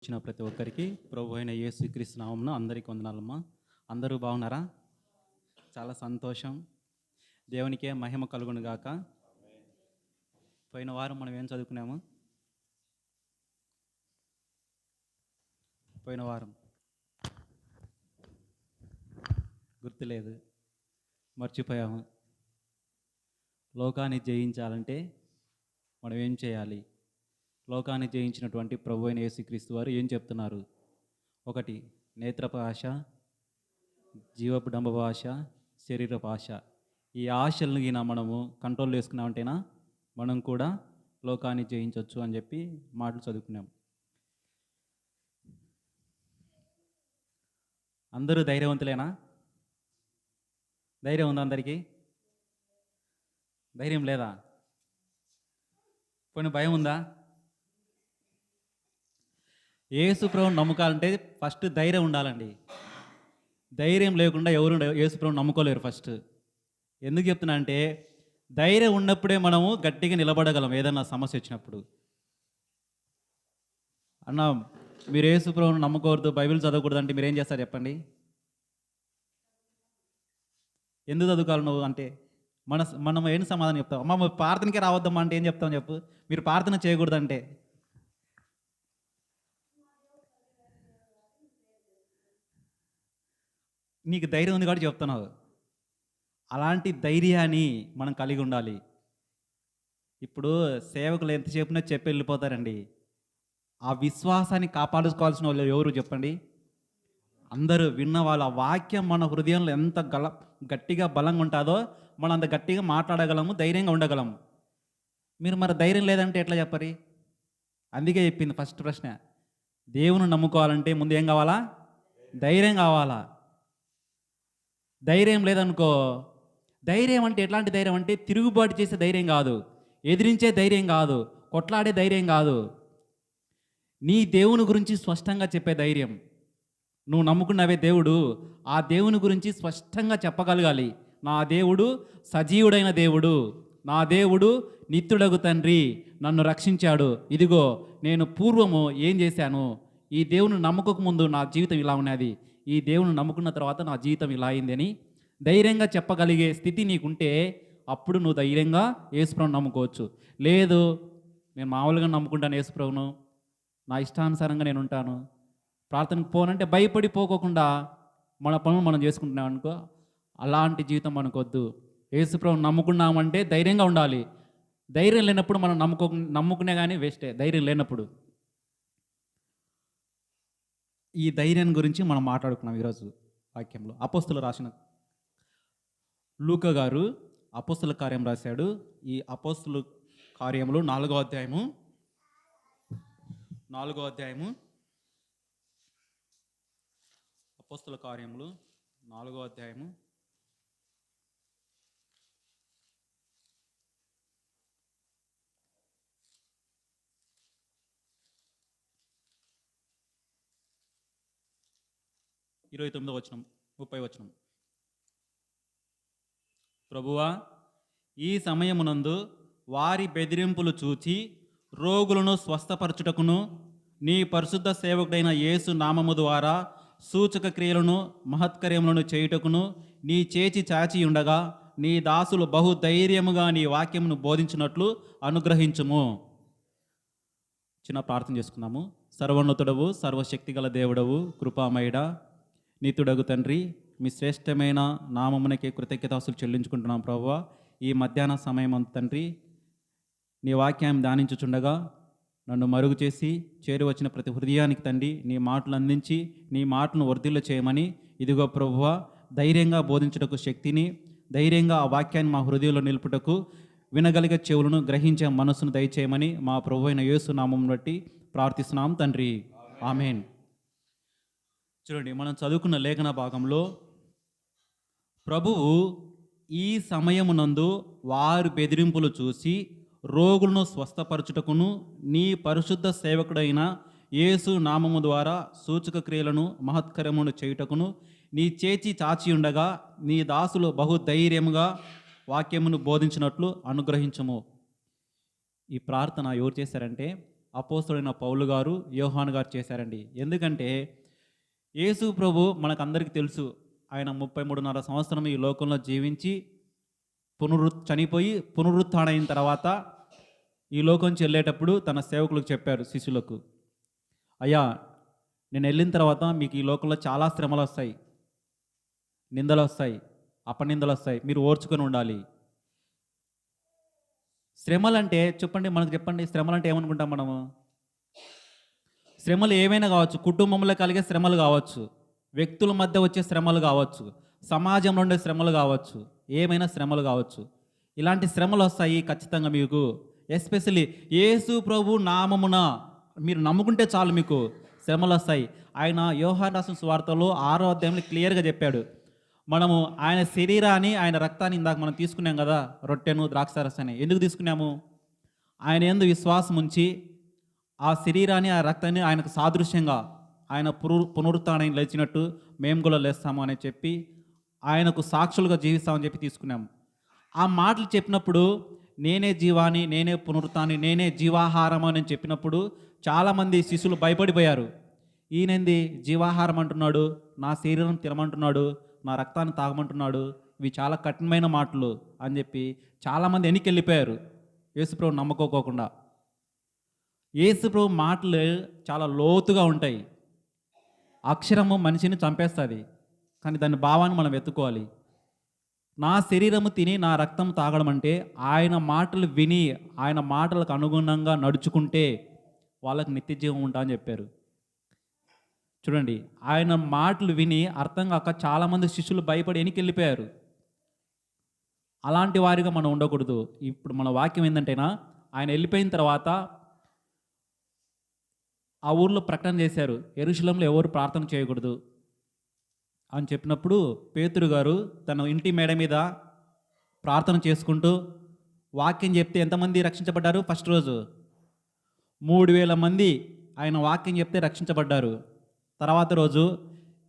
వచ్చిన ప్రతి ఒక్కరికి ప్రభు అయిన యేసుక్రీస్తు నామమున అందరికీ వందనాలమ్మా. అందరూ బాగున్నారా? చాలా సంతోషం. దేవునికే మహిమ కలుగును గాక. పోయిన వారం మనం ఏం చదువుకున్నాము? పోయిన వారం గుర్తులేదు, మర్చిపోయాము. లోకాన్ని జయించాలంటే మనం ఏం చేయాలి? లోకాన్ని జయించినటువంటి ప్రభు అయిన యేసుక్రీస్తు వారు ఏం చెప్తున్నారు? ఒకటి, నేత్రపు ఆశ, జీవపు డంబపు ఆశ, శరీరపు ఆశ. ఈ ఆశలను గిన మనము కంట్రోల్ చేసుకున్నామంటేనా మనం కూడా లోకాన్ని జయించవచ్చు అని చెప్పి మాటలు చదువుకున్నాం. అందరూ ధైర్యవంతులేనా? ధైర్యం ఉందా అందరికీ? ధైర్యం లేదా? కొన్ని భయం ఉందా? యేసు ప్రభువుని నమ్ముకాలంటే ఫస్ట్ ధైర్యం ఉండాలండి. ధైర్యం లేకుండా ఎవరు యేసు ప్రభువుని నమ్ముకోలేరు. ఫస్ట్ ఎందుకు చెప్తున్నా అంటే, ధైర్యం ఉన్నప్పుడే మనము గట్టిగా నిలబడగలం ఏదన్నా సమస్య వచ్చినప్పుడు. అన్న, మీరు యేసు ప్రభువుని నమ్మకూడదు, బైబిల్ చదవకూడదు అంటే మీరు ఏం చేస్తారు చెప్పండి? ఎందుకు చదువుకోవాలి నువ్వు అంటే మనం ఏం సమాధానం చెప్తాం? అమ్మ ప్రార్థనకే రావద్దమ్మా అంటే ఏం చెప్తాం చెప్పు? మీరు ప్రార్థన చేయకూడదంటే నీకు ధైర్యం ఉంది కాబట్టి చెప్తున్నావు. అలాంటి ధైర్యాన్ని మనం కలిగి ఉండాలి. ఇప్పుడు సేవకులు ఎంత చెప్పినా చెప్పి వెళ్ళిపోతారండి. ఆ విశ్వాసాన్ని కాపాడుకోవాల్సిన వాళ్ళు ఎవరు చెప్పండి? అందరూ విన్న వాళ్ళ వాక్యం మన హృదయంలో ఎంత గట్టిగా బలంగా ఉంటుందో మనం అంత గట్టిగా మాట్లాడగలము, ధైర్యంగా ఉండగలము. మీరు మరి ధైర్యం లేదంటే ఎట్లా చెప్పరి? అందుకే చెప్పింది ఫస్ట్ ప్రశ్న, దేవుని నమ్ముకోవాలంటే ముందు ఏం కావాలా? ధైర్యం కావాలా. ధైర్యం లేదనుకో, ధైర్యం అంటే ఎట్లాంటి ధైర్యం అంటే తిరుగుబాటు చేసే ధైర్యం కాదు, ఎదిరించే ధైర్యం కాదు, కొట్లాడే ధైర్యం కాదు. నీ దేవుని గురించి స్పష్టంగా చెప్పే ధైర్యం. నువ్వు నమ్ముకున్నవే దేవుడు, ఆ దేవుని గురించి స్పష్టంగా చెప్పగలగాలి. నా దేవుడు సజీవుడైన దేవుడు, నా దేవుడు నిత్యుడగు తండ్రి, నన్ను రక్షించాడు. ఇదిగో నేను పూర్వము ఏం చేశాను, ఈ దేవుని నమ్మకకు ముందు నా జీవితం ఇలా ఉన్నది, ఈ దేవుని నమ్ముకున్న తర్వాత నా జీవితం ఇలా అయిందని ధైర్యంగా చెప్పగలిగే స్థితి నీకుంటే అప్పుడు నువ్వు ధైర్యంగా యేసుప్రభుని నమ్ముకోవచ్చు. లేదు, నేను మామూలుగా నమ్ముకుంటాను యేసుప్రభును, నా ఇష్టానుసారంగా నేను ఉంటాను, ప్రార్థనకు పోనంటే భయపడి పోకోకుండా మన పనులు మనం చేసుకుంటున్నాం అనుకో, అలాంటి జీవితం మనకొద్దు. యేసుప్రభుని నమ్ముకున్నామంటే ధైర్యంగా ఉండాలి. ధైర్యం లేనప్పుడు మనం నమ్ముకునే కానీ వేస్టే. ధైర్యం లేనప్పుడు ఈ ధైర్యం గురించి మనం మాట్లాడుకున్నాం ఈరోజు వాక్యంలో. అపోస్తులు రాసిన లూకా గారు అపోస్తుల కార్యం రాశాడు. ఈ అపోస్తుల కార్యములు 4వ అధ్యాయము అపోస్తుల కార్యములు 4వ అధ్యాయము 29వ వచనం 30వ వచనం. ప్రభువా, ఈ సమయమునందు వారి బెదిరింపులు చూచి రోగులను స్వస్థపరచుటకును నీ పరిశుద్ధ సేవకుడైన యేసు నామము ద్వారా సూచక క్రియలను మహత్కార్యములను చేయుటకును నీ చేచి చాచి ఉండగా నీ దాసులు బహుధైర్యముగా నీ వాక్యమును బోధించినట్లు అనుగ్రహించుము. చిన్న ప్రార్థన చేసుకున్నాము. సర్వోన్నతుడవు, సర్వశక్తిగల దేవుడవు, కృపామయుడా, నీతుడగు తండ్రి, మీ శ్రేష్టమైన నామమునకే కృతజ్ఞతాస్తులు చెల్లించుకుంటున్నాం ప్రభువా. ఈ మధ్యాహ్న సమయం అంత తండ్రి, నీ వాక్యాన్ని ధ్యానించుచుండగా నన్ను మరుగు చేసి చేరి వచ్చిన ప్రతి హృదయానికి తండ్రి నీ మాటలు అందించి నీ మాటలను వర్ధిల్ల చేయమని, ఇదిగో ప్రభువా, ధైర్యంగా బోధించుటకు శక్తిని, ధైర్యంగా ఆ వాక్యాన్ని మా హృదయంలో నిలుపుటకు వినగలిగే చెవులను, గ్రహించే మనస్సును దయచేయమని మా ప్రభు అయిన యేసు నామం బట్టి ప్రార్థిస్తున్నాం తండ్రి, ఆమేన్. చూడండి, మనం చదువుకున్న లేఖన భాగంలో ప్రభువు ఈ సమయమునందు వారి బెదిరింపులు చూసి రోగులను స్వస్థపరచుటకును నీ పరిశుద్ధ సేవకుడైన యేసు నామము ద్వారా సూచక క్రియలను మహత్కరమును చేయుటకును నీ చేచి చాచి ఉండగా నీ దాసులు బహుధైర్యముగా వాక్యమును బోధించినట్లు అనుగ్రహించము. ఈ ప్రార్థన ఎవరు చేశారంటే అపోస్తలుడైన పౌలు గారు, యోహాను గారు చేశారండి. ఎందుకంటే యేసు ప్రభు మనకందరికీ తెలుసు. ఆయన 33.5 సంవత్సరం ఈ లోకంలో జీవించి చనిపోయి పునరుత్థానమైన తర్వాత ఈ లోకం నుంచి వెళ్ళేటప్పుడు తన సేవకులకు చెప్పారు, శిష్యులకు, అయ్యా, నేను వెళ్ళిన తర్వాత మీకు ఈ లోకంలో చాలా శ్రమలు వస్తాయి, నిందలు వస్తాయి, అపనిందలు వస్తాయి, మీరు ఓర్చుకొని ఉండాలి. శ్రమలు అంటే చెప్పండి, మనకు చెప్పండి, శ్రమలు అంటే ఏమనుకుంటాం మనము? శ్రమలు ఏమైనా కావచ్చు, కుటుంబంలో కలిగే శ్రమలు కావచ్చు, వ్యక్తుల మధ్య వచ్చే శ్రమలు కావచ్చు, సమాజంలో ఉండే శ్రమలు కావచ్చు, ఏమైనా శ్రమలు కావచ్చు. ఇలాంటి శ్రమలు వస్తాయి ఖచ్చితంగా మీకు. ఎస్పెషల్లీ యేసు ప్రభు నామమున మీరు నమ్ముకుంటే చాలు మీకు శ్రమలు వస్తాయి. ఆయన యోహాను రాసిన సువార్తలో 6వ అధ్యాయంలో క్లియర్గా చెప్పాడు. మనము ఆయన శరీరాన్ని, ఆయన రక్తాన్ని ఇందాక మనం తీసుకున్నాం కదా, రొట్టెను ద్రాక్షారసాన్ని ఎందుకు తీసుకున్నాము? ఆయన యందు విశ్వాసం ఉంచి ఆ శరీరాన్ని, ఆ రక్తాన్ని ఆయనకు సాదృశ్యంగా ఆయన పునరుత్థానం లేచినట్టు మేము కూడా లేస్తాము అని చెప్పి ఆయనకు సాక్షులుగా జీవిస్తామని చెప్పి తీసుకున్నాము. ఆ మాటలు చెప్పినప్పుడు నేనే జీవాన్ని, నేనే పునరుత్థాన్ని, నేనే జీవాహారం అని చెప్పినప్పుడు చాలామంది శిష్యులు భయపడిపోయారు. ఈయనంది జీవాహారం అంటున్నాడు, నా శరీరం తినమంటున్నాడు, నా రక్తాన్ని తాగమంటున్నాడు, ఇవి చాలా కఠినమైన మాటలు అని చెప్పి చాలామంది వెనక్కి యేసుప్రభు నమ్మకోకుండా. యేసుప్రభు మాటలు చాలా లోతుగా ఉంటాయి. అక్షరము మనిషిని చంపేస్తుంది, కానీ దాని భావాన్ని మనం వెతుక్కోవాలి. నా శరీరము తిని నా రక్తం తాగడం అంటే ఆయన మాటలు విని ఆయన మాటలకు అనుగుణంగా నడుచుకుంటే వాళ్ళకి నిత్య జీవం ఉంటా అని చెప్పారు. చూడండి, ఆయన మాటలు విని అర్థం కాక చాలామంది శిష్యులు భయపడి వెనక్కి అలాంటి వారిగా మనం ఉండకూడదు. ఇప్పుడు మన వాక్యం ఏంటంటేనా, ఆయన వెళ్ళిపోయిన తర్వాత ఆ ఊర్లో ప్రకటన చేశారు, యెరూషలేములో ఎవరు ప్రార్థన చేయకూడదు అని చెప్పినప్పుడు పేతురు గారు తన ఇంటి మేడ మీద ప్రార్థన చేసుకుంటూ వాక్యం చెప్తే ఎంతమంది రక్షించబడ్డారు? ఫస్ట్ రోజు 3,000 మంది ఆయన వాక్యం చెప్తే రక్షించబడ్డారు. తర్వాత రోజు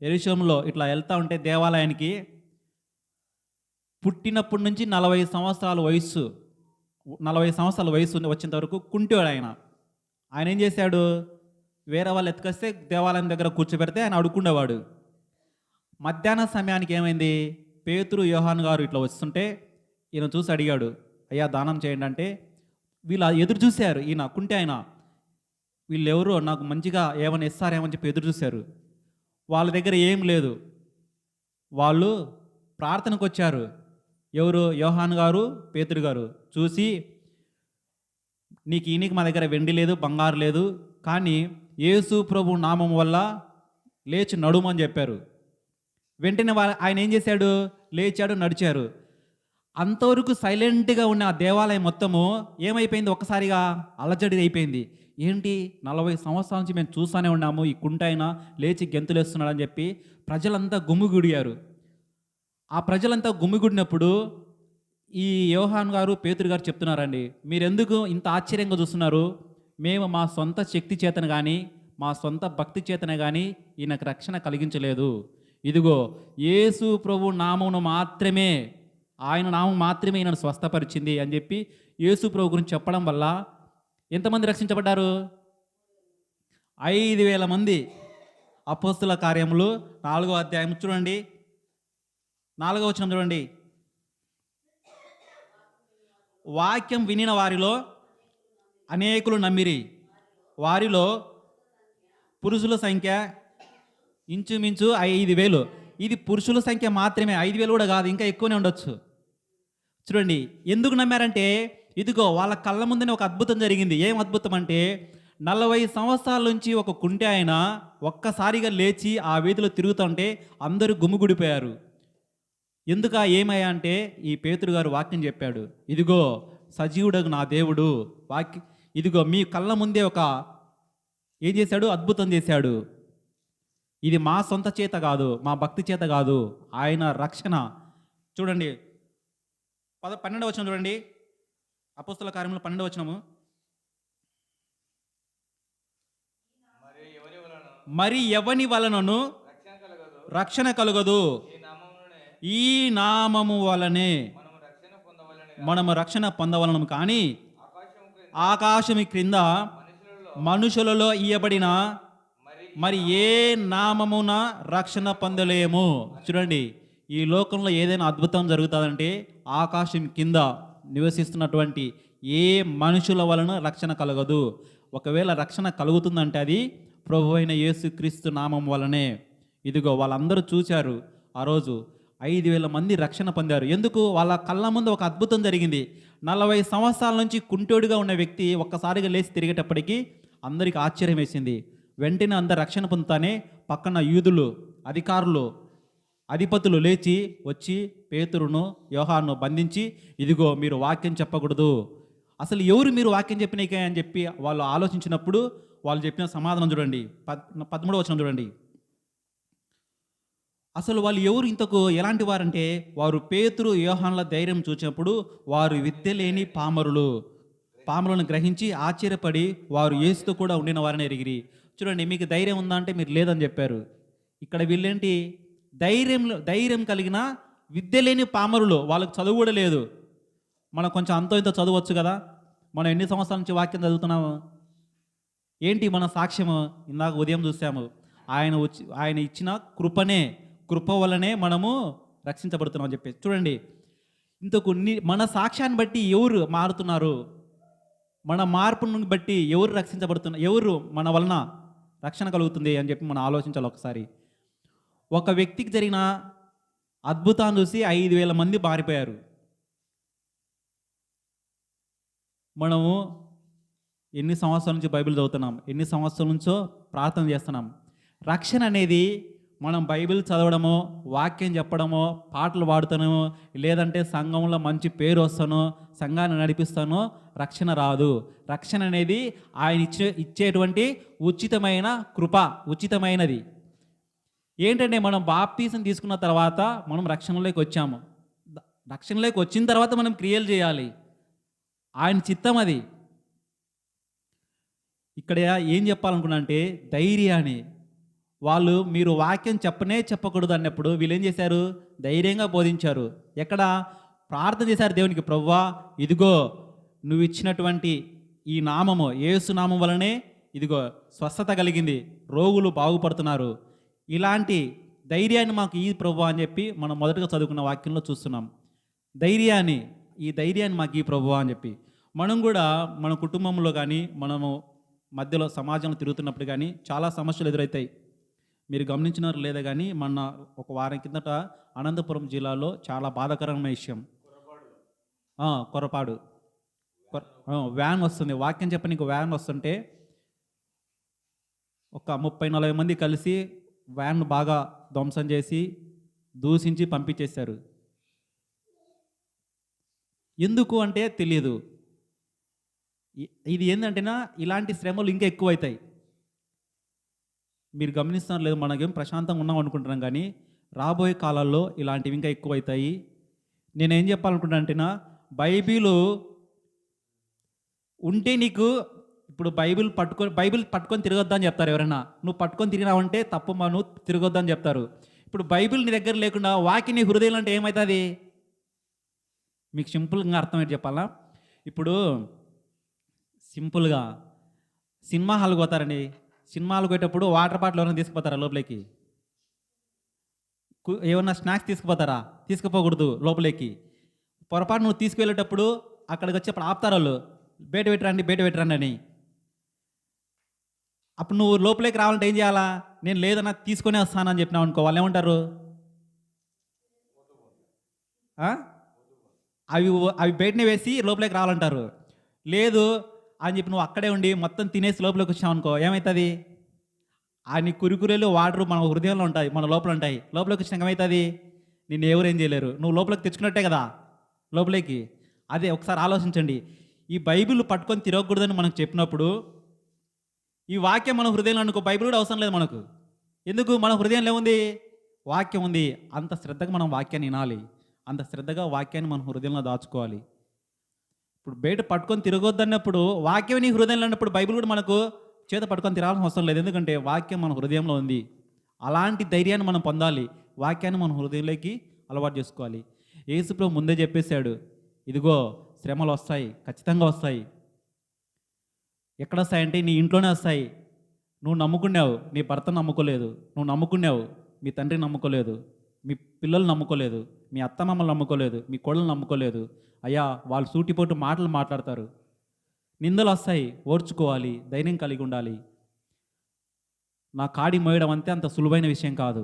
యెరూషలేములో ఇట్లా వెళ్తూ ఉంటే దేవాలయానికి పుట్టినప్పటి నుంచి 40 సంవత్సరాల వయసు వచ్చేంత వరకు కుంటివాడు ఆయన. ఆయన ఏం చేశాడు? వేరే వాళ్ళు ఎత్తుకొస్తే దేవాలయం దగ్గర కూర్చోబెడితే ఆయన అడుక్కుండేవాడు. మధ్యాహ్న సమయానికి ఏమైంది? పేతురు, యోహాను గారు ఇట్లా వస్తుంటే ఈయన చూసి అడిగాడు, అయ్యా దానం చేయండి అంటే వీళ్ళు ఎదురు చూశారు. ఈయన కుంటే ఆయన, వీళ్ళు ఎవరో నాకు మంచిగా ఏమైనా ఇస్తారేమని చెప్పి ఎదురు చూశారు. వాళ్ళ దగ్గర ఏం లేదు. వాళ్ళు ప్రార్థనకు వచ్చారు. ఎవరు? యోహాను గారు, పేతురు గారు చూసి, నీకు ఈయనకి మా దగ్గర వెండి లేదు, బంగారు లేదు, కానీ యేసు ప్రభు నామం వల్ల లేచి నడుమని చెప్పారు. వెంటనే ఆయన ఏం చేశాడు? లేచాడు, నడిచారు. అంతవరకు సైలెంట్గా ఉన్న ఆ దేవాలయం మొత్తము ఏమైపోయింది? ఒక్కసారిగా అలజడి అయిపోయింది. ఏంటి, 40 సంవత్సరాల నుంచి మేము చూస్తూనే ఉన్నాము, ఈ కుంటైనా లేచి గెంతులేస్తున్నాడు అని చెప్పి ప్రజలంతా గుమిగుడియారు. ఆ ప్రజలంతా గుమిగుడినప్పుడు ఈ యోహాను గారు, పేతురు గారు చెప్తున్నారండి, మీరెందుకు ఇంత ఆశ్చర్యంగా చూస్తున్నారు? మేము మా సొంత శక్తి చేతన కానీ, మా సొంత భక్తి చేతన కానీ ఈయనకు రక్షణ కలిగించలేదు. ఇదిగో యేసు ప్రభు నామమును మాత్రమే, ఆయన నామం మాత్రమే ఈయనను స్వస్థపరిచింది అని చెప్పి యేసు ప్రభు గురించి చెప్పడం వల్ల ఎంతమంది రక్షించబడ్డారు? 5,000 మంది. అపోస్తల కార్యములు 4వ అధ్యాయం చూడండి, 4వ వచనం చూడండి. వాక్యం వినిన వారిలో అనేకులు నమ్మిరి, వారిలో పురుషుల సంఖ్య ఇంచుమించు 5,000. ఇది పురుషుల సంఖ్య మాత్రమే, 5,000 కూడా కాదు, ఇంకా ఎక్కువనే ఉండొచ్చు. చూడండి, ఎందుకు నమ్మారంటే ఇదిగో వాళ్ళ కళ్ళ ముందునే ఒక అద్భుతం జరిగింది. ఏం అద్భుతం అంటే 40 సంవత్సరాల నుంచి ఒక కుంటి ఆయన ఒక్కసారిగా లేచి ఆ వీధిలో తిరుగుతుంటే అందరూ గుమిగుడిపోయారు. ఎందుక ఏమయ్యా అంటే ఈ పేతురు గారు వాక్యం చెప్పాడు, ఇదిగో సజీవుడగు నా దేవుడు ఇదిగో మీ కళ్ళ ముందే ఒక ఏం చేశాడు? అద్భుతం చేశాడు. ఇది మా సొంత చేత కాదు, మా భక్తి చేత కాదు, ఆయన రక్షణ. చూడండి 12వ వచనం చూడండి, అపోస్తల కార్యములు 12వ వచనము. మరి ఎవని వలనను రక్షణ కలుగదు, ఈ నామము వలనే మనము రక్షణ పొందవలను, కానీ ఆకాశము క్రింద మనుషులలో ఇయ్యబడిన మరి ఏ నామమున రక్షణ పొందలేము. చూడండి, ఈ లోకంలో ఏదైనా అద్భుతం జరుగుతుందంటే ఆకాశం కింద నివసిస్తున్నటువంటి ఏ మనుషుల వలన రక్షణ కలగదు. ఒకవేళ రక్షణ కలుగుతుందంటే అది ప్రభు అయిన యేసుక్రీస్తు నామం వలనే. ఇదిగో వాళ్ళందరూ చూశారు, ఆ రోజు 5,000 మంది రక్షణ పొందారు. ఎందుకు? వాళ్ళ కళ్ళ ముందు ఒక అద్భుతం జరిగింది. 40 సంవత్సరాల నుంచి కుంటోడుగా ఉన్న వ్యక్తి ఒక్కసారిగా లేచి తిరిగేటప్పటికీ అందరికి ఆశ్చర్యం వేసింది. వెంటనే అందరు రక్షణ పొందుతానే పక్కన యూదులు, అధికారులు, అధిపతులు లేచి వచ్చి పేతురును యోహాను బంధించి, ఇదిగో మీరు వాక్యం చెప్పకూడదు, అసలు ఎవరు మీరు వాక్యం చెప్పినకే అని చెప్పి వాళ్ళు ఆలోచించినప్పుడు వాళ్ళు చెప్పిన సమాధానం చూడండి. 13వ వచనం చూడండి. అసలు వాళ్ళు ఎవరు ఇంతకు ఎలాంటి వారంటే, వారు పేతురు యోహాన్ల ధైర్యం చూచినప్పుడు వారు విద్య లేని పామరులను గ్రహించి ఆశ్చర్యపడి వారు యేసుతో కూడా ఉండిన వారిని ఎరిగిరి. చూడండి, మీకు ధైర్యం ఉందా అంటే మీరు లేదని చెప్పారు. ఇక్కడ వీళ్ళేంటి, ధైర్యం కలిగిన విద్య లేని పామరులు, వాళ్ళకి చదువు కూడా లేదు. మనం కొంచెం అంతో ఇంత చదవచ్చు కదా. మనం ఎన్ని సంవత్సరాల నుంచి వాక్యం చదువుతున్నాము? ఏంటి మన సాక్ష్యము? ఇందాక ఉదయం చూసాము, ఆయన ఇచ్చిన కృప వల్లనే మనము రక్షించబడుతున్నాం అని చెప్పేసి. చూడండి, ఇంతకు మన సాక్ష్యాన్ని బట్టి ఎవరు మారుతున్నారు, మన మార్పును బట్టి ఎవరు రక్షించబడుతున్నారు, ఎవరు మన వలన రక్షణ కలుగుతుంది అని చెప్పి మనం ఆలోచించాలి ఒకసారి. ఒక వ్యక్తికి జరిగిన అద్భుతాన్ని చూసి 5,000 మంది మారిపోయారు. మనము ఎన్ని సంవత్సరాల నుంచి బైబిల్ చదువుతున్నాం, ఎన్ని సంవత్సరాల నుంచో ప్రార్థన చేస్తున్నాం. రక్షణ అనేది మనం బైబిల్ చదవడమో, వాక్యం చెప్పడమో, పాటలు పాడుతానో, లేదంటే సంఘంలో మంచి పేరు వస్తానో, సంఘాన్ని నడిపిస్తానో రక్షణ రాదు. రక్షణ అనేది ఆయన ఇచ్చేటువంటి ఉచితమైన కృప, ఉచితమైనది. ఏంటంటే మనం బాప్తీసం తీసుకున్న తర్వాత మనం రక్షణలోకి వచ్చాము. రక్షణలోకి వచ్చిన తర్వాత మనం క్రియలు చేయాలి, ఆయన చిత్తం అది. ఇక్కడ ఏం చెప్పాలనుకున్నా అంటే ధైర్యాన్ని. వాళ్ళు మీరు వాక్యం చెప్పకూడదు అన్నప్పుడు వీళ్ళు ఏం చేశారు? ధైర్యంగా బోధించారు. ఎక్కడ? ప్రార్థన చేశారు దేవునికి, ప్రభువా ఇదిగో నువ్వు ఇచ్చినటువంటి ఈ నామము, యేసు నామం వలనే ఇదిగో స్వస్థత కలిగింది, రోగులు బాగుపడుతున్నారు, ఇలాంటి ధైర్యాన్ని మాకు ఈ ప్రభువా అని చెప్పి మనం మొదటగా చదువుకున్న వాక్యంలో చూస్తున్నాం. ఈ ధైర్యాన్ని మాకు ఈ ప్రభువా అని చెప్పి మనం కూడా మన కుటుంబంలో కానీ మనము మధ్యలో సమాజంలో తిరుగుతున్నప్పుడు కానీ చాలా సమస్యలు ఎదురవుతాయి. మీరు గమనించినారు లేదా కానీ మొన్న ఒక వారం కిందట అనంతపురం జిల్లాలో చాలా బాధాకరమైన విషయం. కొరపాడు వ్యాన్ వస్తుంది, వాక్యం చెప్పనీకి వ్యాన్ వస్తుంటే ఒక 30-40 మంది కలిసి వ్యాన్ బాగా ధ్వంసం చేసి దూషించి పంపించేశారు. ఎందుకు అంటే తెలియదు. ఇది ఏంటంటేనా ఇలాంటి శ్రమలు ఇంకా ఎక్కువైతాయి. మీరు గమనిస్తున్నారు లేదు, మనకేం ప్రశాంతంగా ఉన్నాం అనుకుంటున్నాం కానీ రాబోయే కాలాల్లో ఇలాంటివి ఇంకా ఎక్కువైతాయి. నేనేం చెప్పాలనుకుంటున్నానంటేనా, బైబిల్ ఉంటే నీకు ఇప్పుడు బైబిల్ పట్టుకొని తిరగొద్దని చెప్తారు ఎవరైనా. నువ్వు పట్టుకొని తిరిగినావంటే తప్పు, నువ్వు తిరగొద్దని చెప్తారు. ఇప్పుడు బైబిల్ నీ దగ్గర లేకుండా వాక్యం నీ హృదయంలో అంటే ఏమవుతుంది? మీకు సింపుల్గా అర్థమయ్యేది చెప్పాలా? ఇప్పుడు సింపుల్గా సినిమా హాల్కి పోతారండి. సినిమా హాల్కి పోయేటప్పుడు వాటర్ బాటిల్ ఎవరైనా తీసుకుపోతారా లోపలికి? ఏమన్నా స్నాక్స్ తీసుకుపోతారా? తీసుకుపోకూడదు లోపలికి. పొరపాటు నువ్వు తీసుకువెళ్ళేటప్పుడు అక్కడికి వచ్చేప్పుడు ఆపుతారు వాళ్ళు, బయట పెట్టరండి అని. అప్పుడు నువ్వు లోపలికి రావాలంటే ఏం చేయాలా? నేను లేదన్నా తీసుకొని వస్తానని చెప్పినావు అనుకో, వాళ్ళు ఏమంటారు? అవి బయటనే వేసి లోపలికి రావాలంటారు. లేదు అని చెప్పి నువ్వు అక్కడే ఉండి మొత్తం తినేసి లోపలికి వచ్చావు అనుకో, ఏమవుతుంది? నీ కురుకురేలు వాటర్ మన హృదయంలో ఉంటాయి, మన లోపల ఉంటాయి. లోపలికి వచ్చినాక ఏమవుతుంది? నిన్ను ఎవరేం చేయలేరు, నువ్వు లోపలికి తెచ్చుకున్నట్టే కదా లోపలికి. అదే ఒకసారి ఆలోచించండి. ఈ బైబిల్ పట్టుకొని తిరగకూడదని మనకు చెప్పినప్పుడు ఈ వాక్యం మన హృదయంలో అనుకో, బైబిల్ కూడా అవసరం లేదు మనకు. ఎందుకు? మన హృదయంలో ఏముంది? వాక్యం ఉంది. అంత శ్రద్ధగా మనం వాక్యాన్ని వినాలి, అంత శ్రద్ధగా వాక్యాన్ని మన హృదయంలో దాచుకోవాలి. ఇప్పుడు బయట పట్టుకొని తిరగొద్దన్నప్పుడు వాక్యం నీ హృదయంలో ఉన్నప్పుడు బైబిల్ కూడా మనకు చేత పట్టుకొని తిరాల్సిన అవసరం లేదు. ఎందుకంటే వాక్యం మన హృదయంలో ఉంది. అలాంటి ధైర్యాన్ని మనం పొందాలి, వాక్యాన్ని మన హృదయంలోకి అలవాటు చేసుకోవాలి. యేసు ప్రభువు ముందే చెప్పేశాడు, ఇదిగో శ్రమలు వస్తాయి, ఖచ్చితంగా వస్తాయి. ఎక్కడ వస్తాయంటే నీ ఇంట్లోనే వస్తాయి. నువ్వు నమ్ముకున్నావు, నీ భర్తను నమ్ముకోలేదు, నువ్వు నమ్ముకున్నావు, మీ తండ్రిని నమ్ముకోలేదు, మీ పిల్లలు నమ్ముకోలేదు, మీ అత్తమామలు నమ్ముకోలేదు, మీ కోడలు నమ్ముకోలేదు. అయ్యా, వాళ్ళు సూటిపోటు మాటలు మాట్లాడతారు. నిందలు వస్తాయి, ఓర్చుకోవాలి, ధైర్యం కలిగి ఉండాలి. నా కాడి మోయడం అంత సులువైన విషయం కాదు.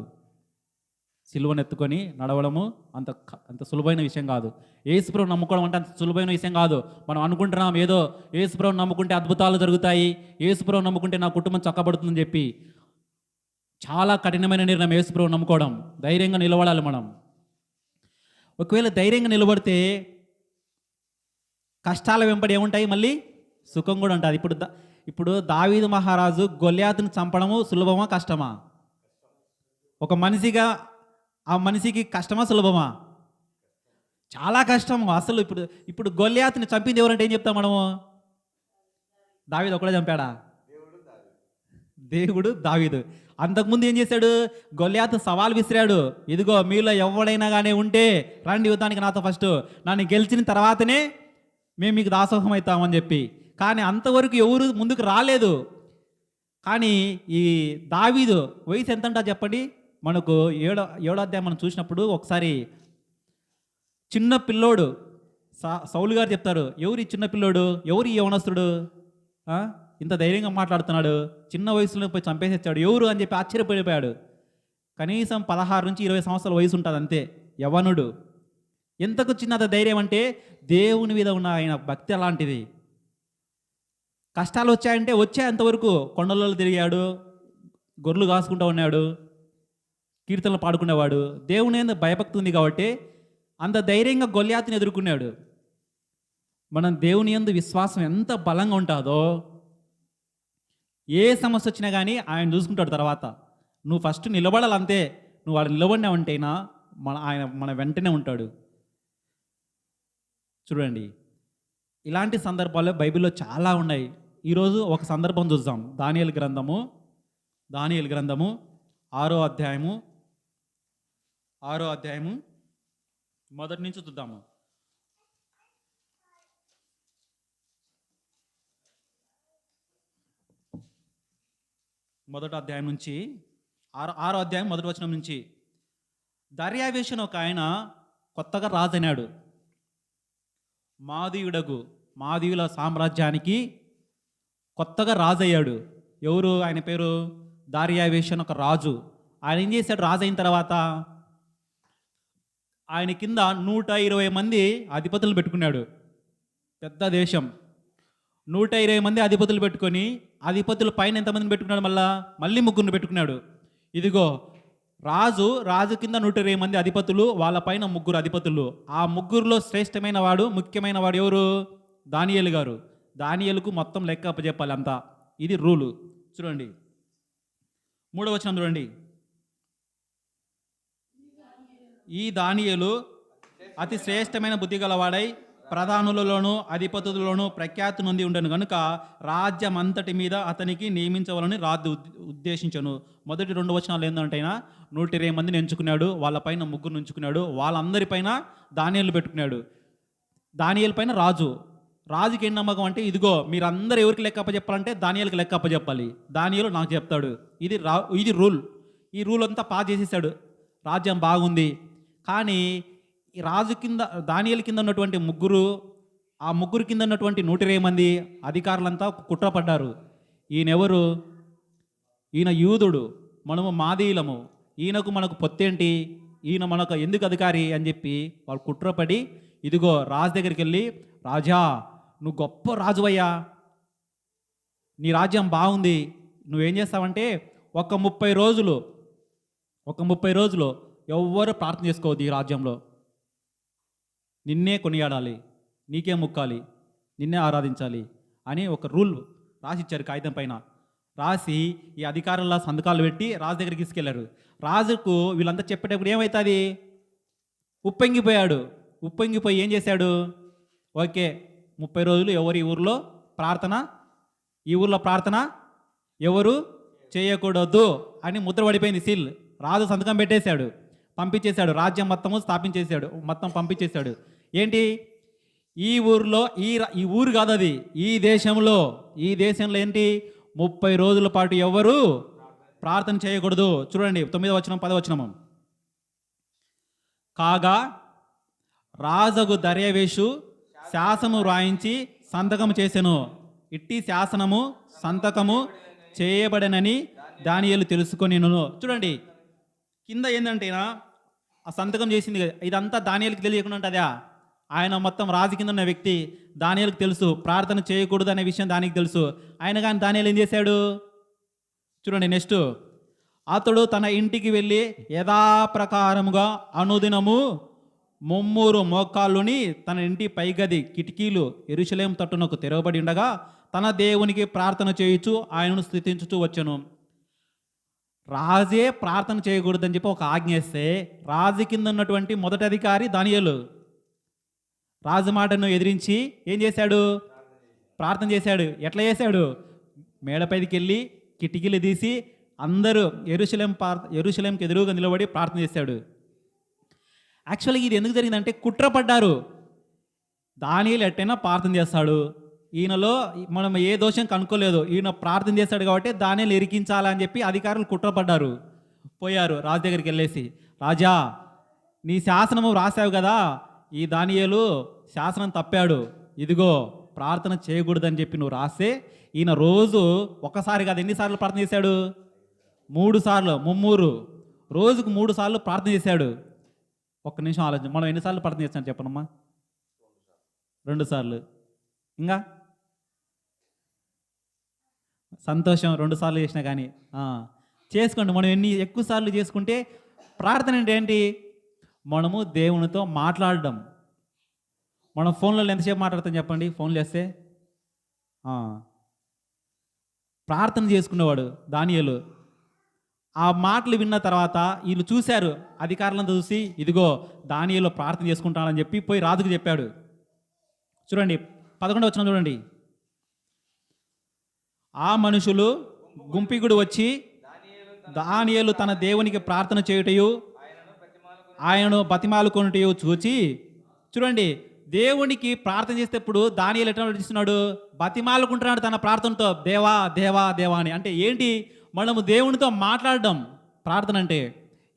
సిలువను ఎత్తుకొని నడవడము అంత సులువైన విషయం కాదు. యేసుప్రభువును నమ్ముకోవడం అంటే అంత సులువైన విషయం కాదు. మనం అనుకుంటున్నాం ఏదో యేసుప్రభువును నమ్ముకుంటే అద్భుతాలు జరుగుతాయి, యేసుప్రభువును నమ్ముకుంటే నా కుటుంబం చక్కబడుతుందని చెప్పి. చాలా కఠినమైన నిర్ణయం యేసుప్రభువును నమ్ముకోవడం. ధైర్యంగా నిలబడాలి మనం. ఒకవేళ ధైర్యంగా నిలబడితే కష్టాల వెంబడి ఏముంటాయి, మళ్ళీ సుఖం కూడా ఉంటుంది. ఇప్పుడు దావీదు మహారాజు గొల్యాతుని చంపడము సులభమా కష్టమా? ఒక మనిషిగా ఆ మనిషికి కష్టమా సులభమా? చాలా కష్టము. అసలు ఇప్పుడు గొల్యాతుని చంపింది ఎవరంటే ఏం చెప్తాం మనము? దావీదు ఒకడే చంపాడా? దేవుడు దావీదు. అంతకుముందు ఏం చేశాడు? గొల్యాతు సవాల్ విసిరాడు. ఇదిగో మీలో ఎవడైనా కానీ ఉంటే రండి యుద్ధానికి నాతో, ఫస్ట్ నన్ను గెలిచిన తర్వాతనే మేము మీకు దాసోహం అవుతామని చెప్పి. కానీ అంతవరకు ఎవరు ముందుకు రాలేదు. కానీ ఈ దావీదు వయసు ఎంత అంటా చెప్పండి. మనకు ఏడో అధ్యాయం మనం చూసినప్పుడు ఒకసారి చిన్న పిల్లోడు సౌలు గారు చెప్తారు, ఎవరు ఈ చిన్న పిల్లోడు, ఎవరు ఈ యవనస్తుడు, ఇంత ధైర్యంగా మాట్లాడుతున్నాడు, చిన్న వయసులో పోయి చంపేసేచ్చాడు, ఎవరు అని చెప్పి ఆశ్చర్యపడిపోయాడు. కనీసం 16 నుంచి 20 సంవత్సరాల వయసు ఉంటుంది అంతే, యవనుడు. ఎంతకు చిన్నది ధైర్యం అంటే దేవుని మీద ఉన్న ఆయన భక్తి అలాంటిది. కష్టాలు వచ్చాయంటే వచ్చాయి, అంతవరకు కొండలలో తిరిగాడు, గొర్రెలు కాసుకుంటూ ఉన్నాడు, కీర్తనలు పాడుకునేవాడు. దేవుని మీద భయభక్తి ఉంది కాబట్టి అంత ధైర్యంగా గొల్యాతుని ఎదుర్కొన్నాడు. మనం దేవుని యందు విశ్వాసం ఎంత బలంగా ఉంటుందో ఏ సమస్య వచ్చినా కానీ ఆయన చూసుకుంటాడు. తర్వాత నువ్వు ఫస్ట్ నిలబడాలి అంతే. నువ్వు వాడు నిలబడినావంటేనా ఆయన మన వెంటనే ఉంటాడు. చూడండి, ఇలాంటి సందర్భాలు బైబిల్లో చాలా ఉన్నాయి. ఈరోజు ఒక సందర్భం చూద్దాం. దానియేలు గ్రంథము 6వ అధ్యాయము మొదటి నుంచి చూద్దాము. మొదటి అధ్యాయం నుంచి 6వ అధ్యాయం మొదటి వచనం నుంచి. దర్యావేషు ఒక ఆయన కొత్తగా రాజైనాడు. మాదీయుల సామ్రాజ్యానికి కొత్తగా రాజయ్యాడు. ఎవరు? ఆయన పేరు దర్యావేషు ఒక రాజు. ఆయన ఏం చేశాడు? రాజు అయిన తర్వాత ఆయన కింద 120 మంది అధిపతులు పెట్టుకున్నాడు. పెద్ద దేశం, 120 మంది అధిపతులు పెట్టుకొని, అధిపతుల పైన ఎంతమందిని పెట్టుకున్నాడు? మళ్ళీ 3 పెట్టుకున్నాడు. ఇదిగో రాజు కింద 120 మంది అధిపతులు, వాళ్ళ పైన 3 అధిపతులు. ఆ 3లో శ్రేష్టమైన వాడు, ముఖ్యమైన వాడు ఎవరు? దానియేలు గారు. దానియేలుకు మొత్తం లెక్క అప్పచెప్పాలి అంతా. ఇది రూలు. చూడండి 3వ వచనం చూడండి. ఈ దానియేలు అతి శ్రేష్టమైన బుద్ధి గలవాడై ప్రధానులలోనూ అధిపతులలోనూ ప్రఖ్యాతి నొంది ఉండను కనుక రాజ్యమంతటి మీద అతనికి నియమించవాలని రాజు ఉద్దేశించను. మొదటి 2 వచనాలు ఏంటంటైనా 120 మందిని ఎంచుకున్నాడు, వాళ్ళ పైన 3 ఉంచుకున్నాడు, వాళ్ళందరిపైన దానియేలు పెట్టుకున్నాడు. దానియేలు పైన రాజుకి ఏం నమ్మకం అంటే, ఇదిగో మీరందరూ ఎవరికి లెక్క అప్పచెప్పాలంటే దానియేలుకి లెక్క అప్పచెప్పాలి, దానియేలు నాకు చెప్తాడు. ఇది రూల్. ఈ రూల్ అంతా పాస్ చేసేసాడు. రాజ్యం బాగుంది. కానీ ఈ రాజు కింద, దానియేలు కింద ఉన్నటువంటి 3, ఆ 3 కింద ఉన్నటువంటి 120 మంది అధికారులంతా కుట్రపడ్డారు. ఈయనెవరు? ఈయన యూదుడు, మనము మాదీయులము, ఈయనకు మనకు పొత్తేంటి, ఈయన మనకు ఎందుకు అధికారి అని చెప్పి వాళ్ళు కుట్రపడి, ఇదిగో రాజు దగ్గరికి వెళ్ళి, రాజా నువ్వు గొప్ప రాజువయ్యా, నీ రాజ్యం బాగుంది, నువ్వేం చేస్తావంటే ఒక 30 రోజులు ఎవ్వరు ప్రార్థన చేసుకోవద్దు ఈ రాజ్యంలో, నిన్నే కొనియాడాలి, నీకే ముక్కాలి, నిన్నే ఆరాధించాలి అని ఒక రూల్ రాసిచ్చారు. కాగితం పైన రాసి ఈ అధికారుల సంతకాలు పెట్టి రాజు దగ్గరికి తీసుకెళ్లారు. రాజుకు వీళ్ళంతా చెప్పేటప్పుడు ఏమవుతుంది? ఉప్పొంగిపోయి ఏం చేశాడు? ఓకే 30 రోజులు ఎవరు ఈ ఊర్లో ప్రార్థన ఎవరు చేయకూడదు అని ముద్ర పడిపోయింది, సీల్. రాజు సంతకం పెట్టేశాడు, పంపించేశాడు, రాజ్యం మొత్తం పంపించేశాడు. ఏంటి? ఈ ఊరిలో ఈ ఊరు కాదు అది, ఈ దేశంలో ఏంటి 30 రోజుల పాటు ఎవరు ప్రార్థన చేయకూడదు. చూడండి 9వ వచనం 10వ వచనము. కాగా రాజగు దర్యావేషు శాసనము వ్రాయించి సంతకము చేసెను. ఇట్టి శాసనము సంతకము చేయబడనని దానియేలు తెలుసుకొనిను. చూడండి కింద ఏంటంటేనా ఆ సంతకం చేసింది కదా, ఇదంతా దానియేలుకి తెలియకుండా ఉంటుందా? ఆయన మొత్తం రాజు కింద ఉన్న వ్యక్తి, దానియేలుకు తెలుసు ప్రార్థన చేయకూడదు అనే విషయం దానికి తెలుసు. ఆయన కానీ దానియేలు ఏం చేశాడు చూడండి. నెక్స్ట్, అతడు తన ఇంటికి వెళ్ళి యథాప్రకారముగా అనుదినము 3 మోకాళ్ళుని తన ఇంటి పైగది కిటికీలు యెరూషలేము తట్టునకు తెరవబడి ఉండగా తన దేవునికి ప్రార్థన చేయుచు ఆయనను స్తుతించుచూ వచ్చెను. రాజే ప్రార్థన చేయకూడదని చెప్పి ఒక ఆజ్ఞ ఇస్తే రాజు కింద ఉన్నటువంటి మొదటి అధికారి దానియేలు రాజు మాటను ఎదిరించి ఏం చేశాడు? ప్రార్థన చేశాడు. ఎట్లా చేశాడు? మేడపైకి వెళ్ళి కిటికీలు తీసి అందరూ యెరూషలేంకి ఎదురుగా నిలబడి ప్రార్థన చేశాడు. యాక్చువల్గా ఇది ఎందుకు జరిగిందంటే కుట్రపడ్డారు. దానియేలు ఎట్టైనా ప్రార్థన చేస్తాడు, ఈయనలో మనం ఏ దోషం కనుక్కోలేదు, ఈయన ప్రార్థన చేశాడు కాబట్టి దానియేలు ఇరికించాలని చెప్పి అధికారులు కుట్రపడ్డారు. పోయారు రాజు దగ్గరికి వెళ్ళేసి, రాజా నీ శాసనము రాశావు కదా, ఈ దానియేలు శాసనం తప్పాడు, ఇదిగో ప్రార్థన చేయకూడదని చెప్పి నువ్వు రాస్తే ఈయన రోజు ఒకసారి కాదు ఎన్నిసార్లు ప్రార్థన చేశాడు? 3 సార్లు, ముమ్మూరు రోజుకు 3 సార్లు ప్రార్థన చేశాడు. ఒక్క నిమిషం ఆలోచన, మనం ఎన్నిసార్లు ప్రార్థన చేస్తాం చెప్పనమ్మా? 2 సార్లు. ఇంకా సంతోషం, 2 సార్లు చేసినా కానీ చేసుకోండి. మనం ఎక్కువ సార్లు చేసుకుంటే ప్రార్థన అంటే ఏంటి? మనము దేవునితో మాట్లాడడం. మనం ఫోన్లలో ఎంతసేపు మాట్లాడతాం చెప్పండి? ఫోన్లు చేస్తే ప్రార్థన చేసుకునేవాడు దానియేలు. ఆ మాటలు విన్న తర్వాత వీళ్ళు చూశారు, అధికారులను చూసి ఇదిగో దానియేలు ప్రార్థన చేసుకుంటానని చెప్పి పోయి రాజుకు చెప్పాడు. చూడండి 11వ వచనం చూడండి. ఆ మనుషులు గుంపిగుడు వచ్చి దానియేలు తన దేవునికి ప్రార్థన చేయుటయు ఆయనను బతిమాలుకొనుటయు చూచి, చూడండి దేవునికి ప్రార్థన చేసేటప్పుడు దానియేలు ఎట్లా నడిస్తున్నాడు? బతిమాలుకుంటున్నాడు తన ప్రార్థనతో, దేవా దేవా దేవా అని. అంటే ఏంటి? మనము దేవునితో మాట్లాడడం ప్రార్థన అంటే.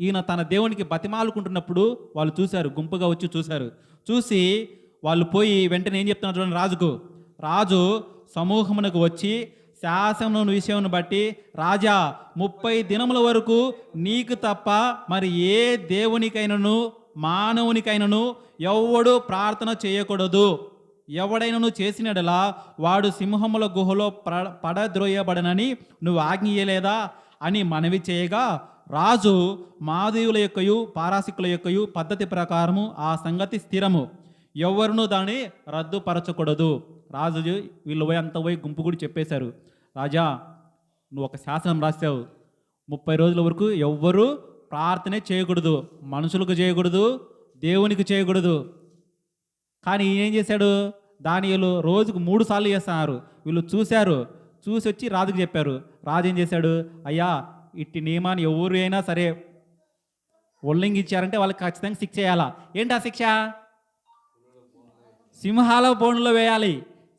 ఈయన తన దేవునికి బతిమాలుకుంటున్నప్పుడు వాళ్ళు చూశారు, గుంపుగా వచ్చి చూశారు. చూసి వాళ్ళు పోయి వెంటనే ఏం చెప్తున్నారు చూడండి రాజుకు. రాజు సమూహమునకు వచ్చి శాసనం విషయం బట్టి, రాజా 30 దినముల వరకు నీకు తప్ప మరి ఏ దేవునికైనను మానవునికైనను ఎవడు ప్రార్థన చేయకూడదు. ఎవడైనను చేసినడలా వాడు సింహముల గుహలో పడద్రోయబడనని నువ్వు ఆజ్ఞ ఇయ్యలేదా అని మనవి చేయగా, రాజు మాదీయుల యొక్కయు పారాసికుల యొక్కయు పద్ధతి ప్రకారము ఆ సంగతి స్థిరము, ఎవరునూ దాన్ని రద్దుపరచకూడదు. రాజు వీళ్ళు పోయి అంత పోయి గుంపు కూడా చెప్పేశారు, రాజా నువ్వు ఒక శాసనం రాసావు, 30 రోజుల వరకు ఎవ్వరూ ప్రార్థనే చేయకూడదు, మనుషులకు చేయకూడదు, దేవునికి చేయకూడదు. కానీ ఏం చేశాడు? దానియేలు రోజుకు 3 సార్లు చేస్తున్నారు. వీళ్ళు చూశారు, చూసి వచ్చి రాజుకు చెప్పారు. రాజు ఏం చేశాడు? అయ్యా ఇట్టి నియమాన్ని ఎవరు అయినా సరే ఉల్లంఘించారంటే వాళ్ళకి ఖచ్చితంగా శిక్ష చేయాలా. ఏంటి ఆ శిక్ష? సింహాల బోన్లో వేయాలి.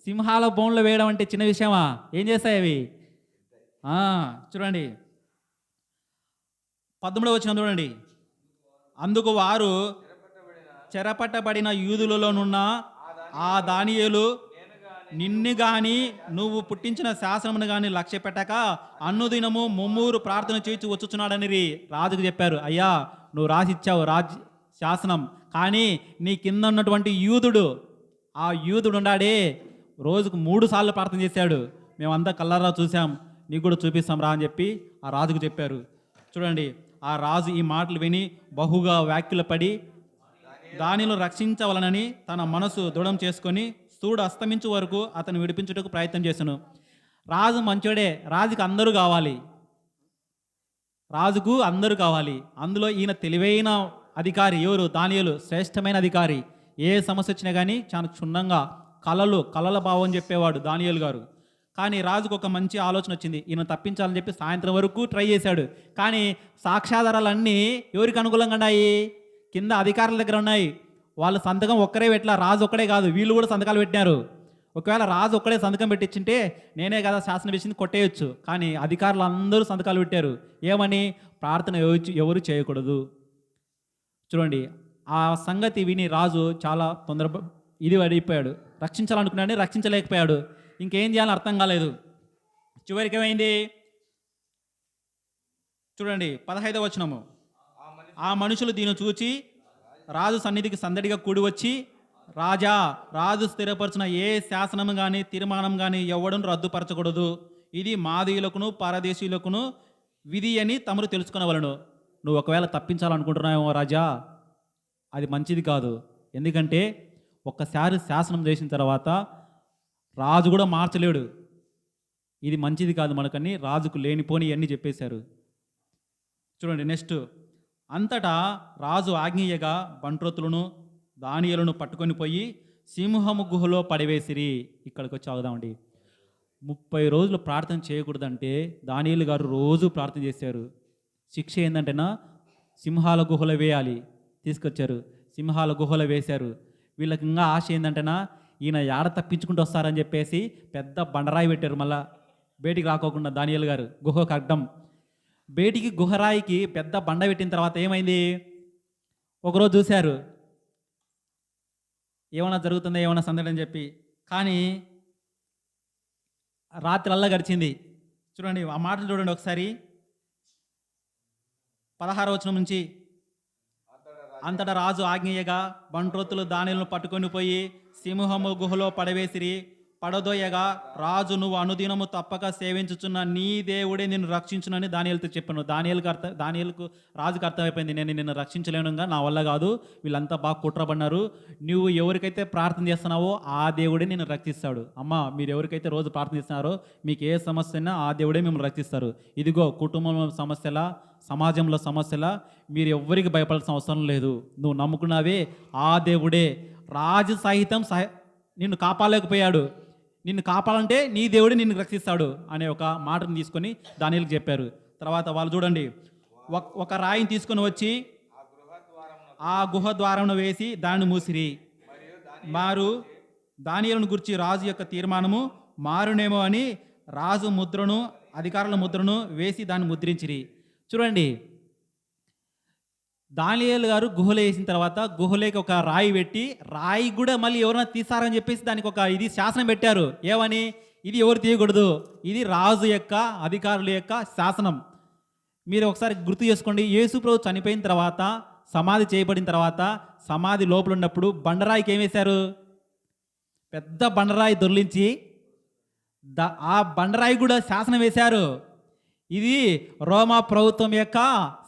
సింహాల బోన్లో వేయడం అంటే చిన్న విషయమా? ఏం చేస్తాయి అవి? చూడండి 13వ వచనం చూడండి. అందుకు వారు చెరపట్టబడిన యూదులలోనున్న ఆ దానియేలు నిన్ను గాని నువ్వు పుట్టించిన శాసనమును గాని లక్ష్య పెట్టక అన్నుదినము 3 ప్రార్థన చేయించి వచ్చుచున్నాడని రాజుకు చెప్పారు. అయ్యా నువ్వు రాసిచ్చావు శాసనం, కానీ నీ కింద ఉన్నటువంటి యూదుడు, ఆ యూదుడు ఉన్నాడే రోజుకు 3 సార్లు ప్రార్థన చేశాడు, మేమంతా కళ్ళారా చూసాం, నీకు కూడా చూపిస్తాం రా అని చెప్పి ఆ రాజుకు చెప్పారు. చూడండి ఆ రాజు ఈ మాటలు విని బహుగా వ్యాఖ్యలపడి దానిలో రక్షించవలనని తన మనసు దృఢం చేసుకొని సూడు అస్తమించు వరకు అతను విడిపించుటకు ప్రయత్నం చేశాను. రాజు మంచోడే, రాజుకు అందరూ కావాలి, రాజుకు అందరూ కావాలి. అందులో ఈయన తెలివైన అధికారి ఎవరు? దానియేలు శ్రేష్టమైన అధికారి. ఏ సమస్య వచ్చినా కానీ చాలా క్షుణ్ణంగా కలల భావం చెప్పేవాడు దానియేలు గారు. కానీ రాజుకు ఒక మంచి ఆలోచన వచ్చింది, ఈయన తప్పించాలని చెప్పి సాయంత్రం వరకు ట్రై చేశాడు. కానీ సాక్ష్యాధారాలన్నీ ఎవరికి అనుకూలంగా ఉన్నాయి? కింద అధికారుల దగ్గర ఉన్నాయి. వాళ్ళ సంతకం ఒక్కరే పెట్టలా, రాజు ఒక్కడే కాదు, వీళ్ళు కూడా సంతకాలు పెట్టినారు. ఒకవేళ రాజు ఒక్కడే సంతకం పెట్టించింటే నేనే కదా శాసనం వేసింది కొట్టేయచ్చు. కానీ అధికారులు అందరూ సంతకాలు పెట్టారు. ఏమని? ప్రార్థన ఎవరు చేయకూడదు. చూడండి, ఆ సంగతి విని రాజు చాలా ఇది పడిపోయాడు. రక్షించాలనుకున్నాడు, రక్షించలేకపోయాడు. ఇంకేం చేయాలని అర్థం కాలేదు. చివరికి ఏమైంది? చూడండి 15వ వచనము. ఆ మనుషులు దీన్ని చూచి రాజు సన్నిధికి సందడిగా కూడి వచ్చి, రాజా, రాజు స్థిరపరచిన ఏ శాసనం కానీ తీర్మానం కానీ ఎవడను రద్దుపరచకూడదు. ఇది మాదీయులకును పరదేశీయులకును విధి అని తమరు తెలుసుకునవలను. నువ్వు ఒకవేళ తప్పించాలనుకుంటున్నావేమో రాజా, అది మంచిది కాదు. ఎందుకంటే ఒక్కసారి శాసనం చేసిన తర్వాత రాజు కూడా మార్చలేడు. ఇది మంచిది కాదు మనకని రాజుకు లేనిపోని అన్నీ చెప్పేశారు. చూడండి నెక్స్ట్. అంతటా రాజు ఆజ్ఞేయగా బంట్రోతులను దానియేలును పట్టుకొని పోయి సింహము గుహలో పడివేసిరి. ఇక్కడికి వచ్చి ఆగుదామండి. 30 రోజులు ప్రార్థన చేయకూడదంటే దానియేలు గారు రోజు ప్రార్థన చేశారు. శిక్ష ఏంటంటేనా, సింహాల గుహలో వేయాలి. తీసుకొచ్చారు, సింహాల గుహలో వేశారు. వీళ్ళకి ఇంకా ఆశ ఏంటంటేనా, ఈయన ఏడ తప్పించుకుంటూ వస్తారని చెప్పేసి పెద్ద బండరాయి పెట్టారు. మళ్ళా బయటికి రాకోకుండా దానియేలు గారు గుహకు అడ్డం. బయటికి గుహరాయికి పెద్ద బండ పెట్టిన తర్వాత ఏమైంది? ఒకరోజు చూశారు ఏమైనా జరుగుతుందా, ఏమైనా సందడి అని చెప్పి. కానీ రాత్రి అల్లా గడిచింది. చూడండి ఆ మాటలు చూడండి ఒకసారి. 16వ వచనం నుంచి. అంతటా రాజు ఆజ్ఞేయగా బంట్రోతులు దానిలను పట్టుకొని పోయి సింహము గుహలో పడవేసిరి. పడదోయగా రాజు, నువ్వు అనుదినము తప్పక సేవించుచున్న నీ దేవుడే నిన్ను రక్షించునని దానియేలుతో చెప్పాను. దానియేలుకు రాజుకు అర్థమైపోయింది, నేను నిన్ను రక్షించలేనుగా, నా వల్ల కాదు, వీళ్ళంతా బాగా కుట్రబడినారు. నువ్వు ఎవరికైతే ప్రార్థన చేస్తున్నావో ఆ దేవుడే నిన్ను రక్షిస్తాడు. అమ్మ, మీరు ఎవరికైతే రోజు ప్రార్థన చేస్తున్నారో మీకు ఏ సమస్య అయినా ఆ దేవుడే మిమ్మల్ని రక్షిస్తారు. ఇదిగో కుటుంబంలో సమస్యలా, సమాజంలో సమస్యలా మీరు ఎవ్వరికి భయపడాల్సిన అవసరం లేదు. నువ్వు నమ్ముకున్నావే ఆ దేవుడే. రాజు సహితం నిన్ను కాపాడలేకపోయాడు. నిన్ను కాపాడంటే నీ దేవుడే నిన్ను రక్షిస్తాడు అనే ఒక మాటను తీసుకొని దానియేలుకు చెప్పారు. తర్వాత వాళ్ళు చూడండి, ఒక రాయిని తీసుకొని వచ్చి ఆ గుహ ద్వారమును వేసి దాన్ని మూసిరి. మారు దానియేలును గురించి రాజు యొక్క తీర్మానము మారునేమో అని రాజు ముద్రను, అధికారుల ముద్రను వేసి దాన్ని ముద్రించిరి. చూడండి, దానియేలు గారు గుహలో వేసిన తర్వాత గుహలోకి ఒక రాయి పెట్టి, రాయి కూడా మళ్ళీ ఎవరైనా తీసారని చెప్పేసి దానికి ఒక శాసనం పెట్టారు. ఏమని? ఇది ఎవరు తీయకూడదు, ఇది రాజు యొక్క, అధికారుల యొక్క శాసనం. మీరు ఒకసారి గుర్తు చేసుకోండి. యేసు ప్రభు చనిపోయిన తర్వాత, సమాధి చేయబడిన తర్వాత, సమాధి లోపల ఉన్నప్పుడు బండరాయికి ఏం వేశారు? పెద్ద బండరాయి దొర్లించి ఆ బండరాయి కూడా శాసనం వేశారు. ఇది రోమా ప్రభుత్వం యొక్క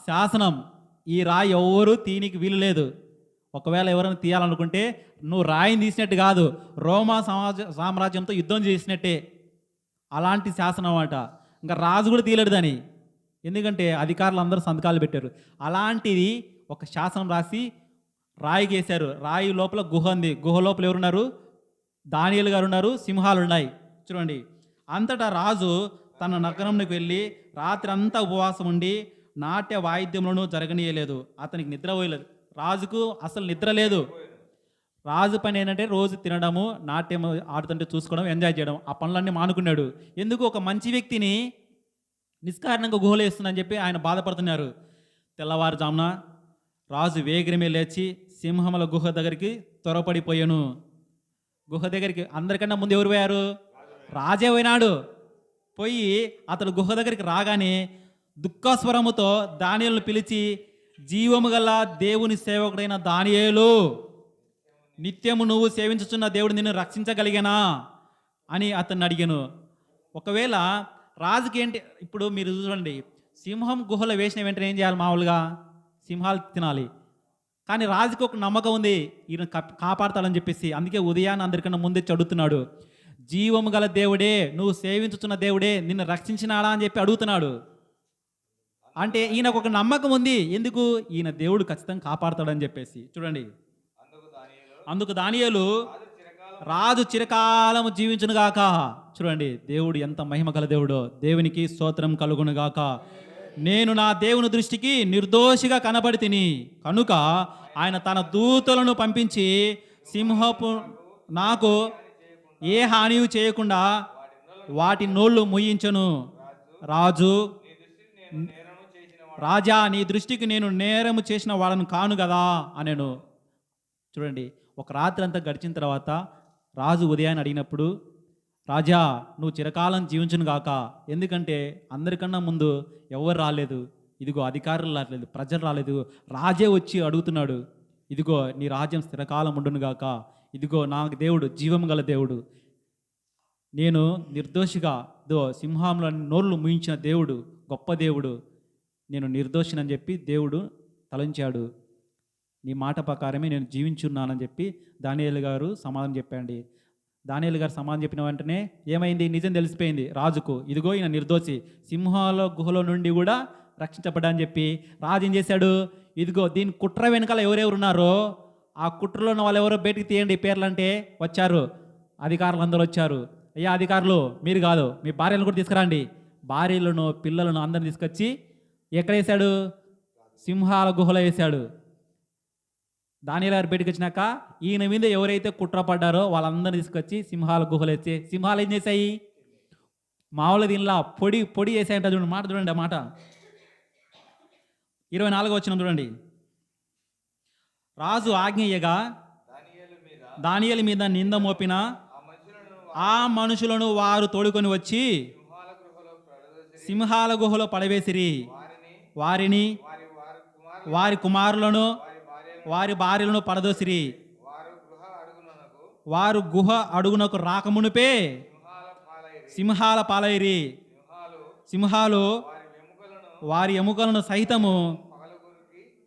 శాసనం. ఈ రాయి ఎవరు తీనికి వీలు లేదు. ఒకవేళ ఎవరైనా తీయాలనుకుంటే నువ్వు రాయిని తీసినట్టు కాదు, రోమా సామ్రాజ్యంతో యుద్ధం చేసినట్టే. అలాంటి శాసనం అన్నమాట. ఇంకా రాజు కూడా తీయలేడు దాన్ని, ఎందుకంటే అధికారులు అందరూ సంతకాలు పెట్టారు. అలాంటిది ఒక శాసనం రాసి రాయికి వేశారు. రాయి లోపల గుహ ఉంది. గుహ లోపల ఎవరున్నారు? దానియేలు గారు ఉన్నారు, సింహాలు ఉన్నాయి. చూడండి, అంతటా రాజు తన నగరంకి వెళ్ళి రాత్రి అంతా ఉపవాసం ఉండి నాట్య వాయిద్యములను జరగనీయలేదు. అతనికి నిద్ర పోయలేదు. రాజుకు అసలు నిద్ర లేదు. రాజు పని ఏంటంటే రోజు తినడము, నాట్యం ఆడుతుంటే చూసుకోవడం, ఎంజాయ్ చేయడం. ఆ పనులన్నీ మానుకున్నాడు. ఎందుకు? ఒక మంచి వ్యక్తిని నిష్కారణంగా గుహలో వేస్తుందని చెప్పి ఆయన బాధపడుతున్నారు. తెల్లవారుజామున రాజు వేగరమే లేచి సింహముల గుహ దగ్గరికి త్వరపడిపోయాను. గుహ దగ్గరికి అందరికన్నా ముందు ఎవరు పోయారు? రాజే పోయినాడు. పోయి అతడు గుహ దగ్గరికి రాగానే దుఃఖస్వరముతో దానియేలును పిలిచి, జీవము గల దేవుని సేవకుడైన దానియేలు, నిత్యము నువ్వు సేవించుచున్న దేవుడు నిన్ను రక్షించగలిగానా అని అతన్ని అడిగాను. ఒకవేళ రాజుకి ఏంటి, ఇప్పుడు మీరు చూడండి, సింహం గుహలో వేసిన వెంటనే ఏం చేయాలి? మామూలుగా సింహాలు తినాలి. కానీ రాజుకి ఒక నమ్మకం ఉంది, ఈయన కాపాడతాడని చెప్పేసి. అందుకే ఉదయాన్ని అందరికన్నా ముందే చదువుతున్నాడు, జీవము గల దేవుడే, నువ్వు సేవించుచున్న దేవుడే నిన్ను రక్షించినాడా అని చెప్పి అడుగుతున్నాడు. అంటే ఈయనకు ఒక నమ్మకం ఉంది. ఎందుకు? ఈయన దేవుడు ఖచ్చితంగా కాపాడతాడని చెప్పేసి. చూడండి, అందుకు దానియేలు, రాజు చిరకాలము జీవించునుగాక. చూడండి, దేవుడు ఎంత మహిమ గల దేవుడో. దేవునికి స్తోత్రం కలుగునుగాక. నేను నా దేవుని దృష్టికి నిర్దోషిగా కనబడి తిని కనుక ఆయన తన దూతలను పంపించి సింహపు నాకు ఏ హాని చేయకుండా వాటి నోళ్ళు ముయ్యించను. రాజు, రాజా, నీ దృష్టికి నేను నేరము చేసిన వాడను కాను కదా అనేను. చూడండి, ఒక రాత్రి అంతా గడిచిన తర్వాత రాజు ఉదయాన్ని అడిగినప్పుడు, రాజా నువ్వు చిరకాలం జీవించును గాక, ఎందుకంటే అందరికన్నా ముందు ఎవరు రాలేదు, ఇదిగో అధికారులు రాలేదు, ప్రజలు రాలేదు, రాజే వచ్చి అడుగుతున్నాడు, ఇదిగో నీ రాజ్యం స్థిరకాలం ఉండును గాక, ఇదిగో నాకు దేవుడు జీవం గల దేవుడు, నేను నిర్దోషిగా సింహంలో నోళ్ళు ముయించిన దేవుడు, గొప్ప దేవుడు, నేను నిర్దోషినని చెప్పి దేవుడు తలంచాడు. నీ మాట ప్రకారమే నేను జీవించున్నానని చెప్పి దానియేలు గారు సమాధానం చెప్పండి. దానియేలు గారు సమాధానం చెప్పిన వెంటనే ఏమైంది, నిజం తెలిసిపోయింది రాజుకు, ఇదిగో ఈయన నిర్దోషి, సింహాల గుహలో నుండి కూడా రక్షించబడ్డాని చెప్పి రాజు ఏం చేశాడు, ఇదిగో దీని కుట్ర వెనకాల ఎవరెవరు ఉన్నారో ఆ కుట్రలో ఉన్న వాళ్ళు ఎవరో బయటికి తీయండి పేర్లు అంటే వచ్చారు, అధికారులు అందరూ వచ్చారు. అయ్యా అధికారులు మీరు కాదు, మీ భార్యలను కూడా తీసుకురండి. భార్యలను పిల్లలను అందరిని తీసుకొచ్చి ఎక్కడ వేశాడు, సింహాల గుహలో వేశాడు. దానియేలు గారు బయటకు వచ్చినాక ఈయన మీద ఎవరైతే కుట్ర పడ్డారో వాళ్ళందరినీ తీసుకొచ్చి సింహాల గుహలు వేస్తే సింహాలు ఏం చేశాయి, మామూలు దీనిలా పొడి పొడి వేసాయంట. చూడండి మాట, చూడండి ఆ మాట 24 వచనం చూడండి. రాజు ఆజ్ఞయ్యగా దానియేలు మీద నింద మోపిన ఆ మనుషులను వారు తోడుకొని వచ్చి సింహాల గుహలో పడవేసిరి. వారిని, వారి కుమారులను, వారి భార్యలను పడదోసిరి. వారు గుహ అడుగునకు రాకమునుపే సింహాల పాలైరి. సింహాలు వారి ఎముకలను సహితము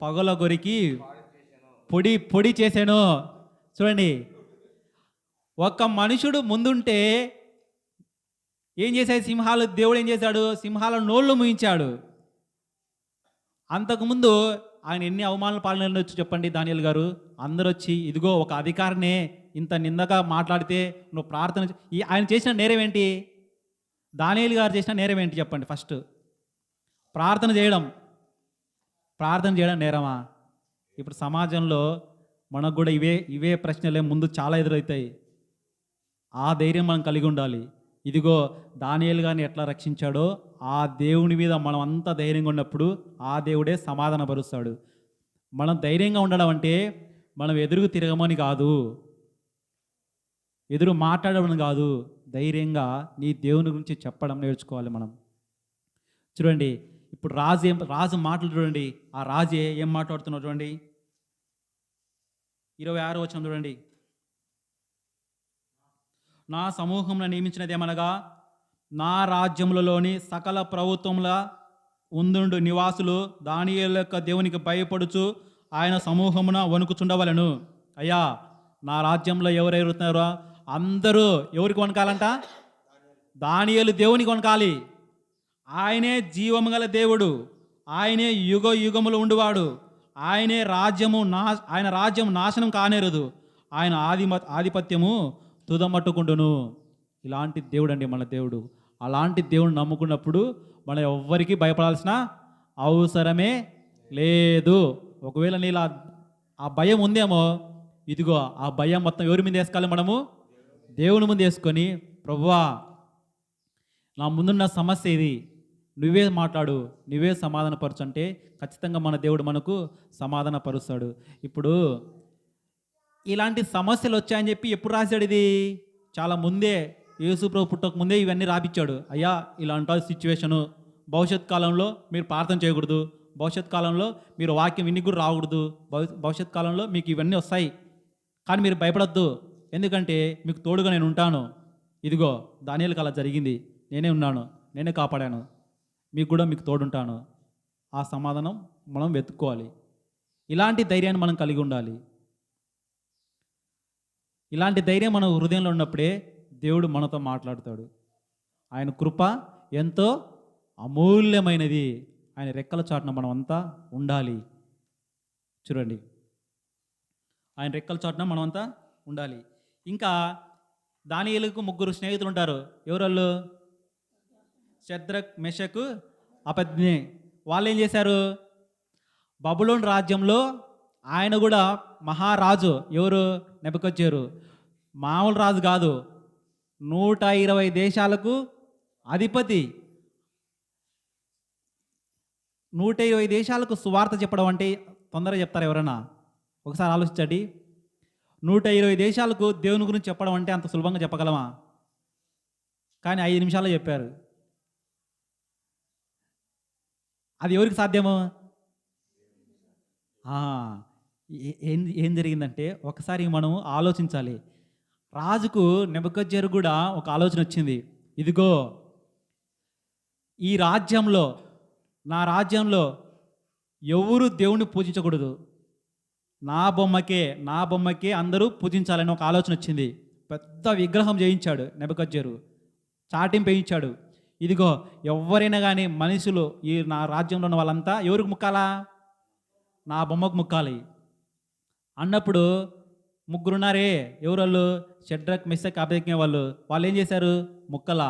పగలగొరికి పొడి పొడి చేశాను. చూడండి, ఒక్క మనుషుడు ముందుంటే ఏం చేశాడు సింహాలు, దేవుడు ఏం చేశాడు, సింహాల నోళ్ళు ముయించాడు. అంతకుముందు ఆయన ఎన్ని అవమానాలు పాలన వచ్చి చెప్పండి దానియేలు గారు. అందరూ వచ్చి ఇదిగో ఒక అధికారినే ఇంత నిందగా మాట్లాడితే నువ్వు ప్రార్థన ఆయన చేసిన నేరం ఏంటి, దానియేలు గారు చేసిన నేరం ఏంటి చెప్పండి. ఫస్ట్ ప్రార్థన చేయడం నేరమా? ఇప్పుడు సమాజంలో మనకు కూడా ఇవే ప్రశ్నలే ముందు చాలా ఎదురవుతాయి. ఆ ధైర్యం మనం కలిగి ఉండాలి. ఇదిగో దానియేలు గారిని ఎట్లా రక్షించాడో ఆ దేవుని మీద మనం అంతా ధైర్యంగా ఉన్నప్పుడు ఆ దేవుడే సమాధానపరుస్తాడు. మనం ధైర్యంగా ఉండడం అంటే మనం ఎదురుకు తిరగమని కాదు, ఎదురు మాట్లాడడం కాదు, ధైర్యంగా నీ దేవుని గురించి చెప్పడం నేర్చుకోవాలి మనం. చూడండి, ఇప్పుడు రాజు మాటలు చూడండి, ఆ రాజే ఏం మాట్లాడుతున్నాడు చూడండి. 26 వచనం చూడండి. నా సమూహంలో నియమించినదేమనగా నా రాజ్యములలోని సకల ప్రభుత్వముల ఉందుండు నివాసులు దానియేలు యొక్క దేవునికి భయపడుచు ఆయన సమూహమున వణుకుచుండవలను. అయ్యా నా రాజ్యంలో ఎవరెవరుతున్నారో అందరూ ఎవరికి వణకాలంట, దానియేలు దేవునికి వణకాలి. ఆయనే జీవము గల దేవుడు, ఆయనే యుగ యుగములు ఉండువాడు, ఆయన రాజ్యం నాశనం కానేరదు, ఆయన ఆధిపత్యము తుదమట్టుకుండును. ఇలాంటి దేవుడు అండి మన దేవుడు. అలాంటి దేవుడు నమ్ముకున్నప్పుడు మనం ఎవ్వరికీ భయపడాల్సిన అవసరమే లేదు. ఒకవేళ నీలా ఆ భయం ఉందేమో, ఇదిగో ఆ భయం మొత్తం ఎవరి మీద వేసుకోవాలి, మనము దేవుని ముందు వేసుకొని, ప్రభువా నా ముందున్న సమస్య ఇది, నువ్వే మాట్లాడు, నువ్వే సమాధానపరచు అంటే ఖచ్చితంగా మన దేవుడు మనకు సమాధానపరుస్తాడు. ఇప్పుడు ఇలాంటి సమస్యలు వచ్చాయని చెప్పి ఎప్పుడు రాశాడు, ఇది చాలా ముందే, యేసు ప్రభు పుట్టక ముందే ఇవన్నీ రాపిచ్చాడు. అయ్యా ఇలాంటి సిచ్యువేషను, భవిష్యత్ కాలంలో మీరు ప్రార్థన చేయకూడదు, భవిష్యత్ కాలంలో మీరు వాక్యం విని కూడా రాకూడదు, భవిష్యత్ కాలంలో మీకు ఇవన్నీ వస్తాయి, కానీ మీరు భయపడద్దు, ఎందుకంటే మీకు తోడుగా నేను ఉంటాను. ఇదిగో దానియేలుకి అలా జరిగింది, నేనే ఉన్నాను, నేనే కాపాడాను, మీకు తోడుంటాను. ఆ సమాధానం మనం వెతుక్కోవాలి. ఇలాంటి ధైర్యాన్ని మనం కలిగి ఉండాలి. ఇలాంటి ధైర్యం మన హృదయంలో ఉన్నప్పుడే దేవుడు మనతో మాట్లాడతాడు. ఆయన కృప ఎంతో అమూల్యమైనది. ఆయన రెక్కల చాటున మనం అంతా ఉండాలి. చూడండి, ఆయన రెక్కల చాటున మనం అంతా ఉండాలి. ఇంకా దానియేలుకు 3 స్నేహితులు ఉంటారు. ఎవరోళ్ళు? షద్రక్, మెషకు, అబేద్నెగో. వాళ్ళు ఏం చేశారు? బబులోను రాజ్యంలో ఆయన కూడా మహారాజు. ఎవరు? నెబుకద్నెజరు. మామూలు రాజు కాదు, 120 దేశాలకు అధిపతి. 120 దేశాలకు సువార్త చెప్పడం అంటే తొందరగా చెప్తారు ఎవరైనా? ఒకసారి ఆలోచించండి. 120 దేశాలకు దేవుని గురించి చెప్పడం అంటే అంత సులభంగా చెప్పగలమా? కానీ 5 నిమిషాల్లో చెప్పారు. అది ఎవరికి సాధ్యము? ఆ, ఏం ఏం జరిగిందంటే ఒకసారి మనం ఆలోచించాలి. రాజుకు నెబుకద్నెజరు కూడా ఒక ఆలోచన వచ్చింది. ఇదిగో ఈ రాజ్యంలో, నా రాజ్యంలో ఎవరు దేవుణ్ణి పూజించకూడదు, నా బొమ్మకే అందరూ పూజించాలని ఒక ఆలోచన వచ్చింది. పెద్ద విగ్రహం చేయించాడు నెబుకద్నెజరు, చాటింపు వేయించాడు. ఇదిగో ఎవరైనా కానీ మనుషులు ఈ నా రాజ్యంలో ఉన్న వాళ్ళంతా ఎవరికి ముక్కాలా? నా బొమ్మకు ముక్కాలి అన్నప్పుడు ముగ్గురున్నారే, ఎవరు వాళ్ళు? షడ్రక్, మెషక్, అబేద్నెగో వాళ్ళు ఏం చేశారు? ముక్కలా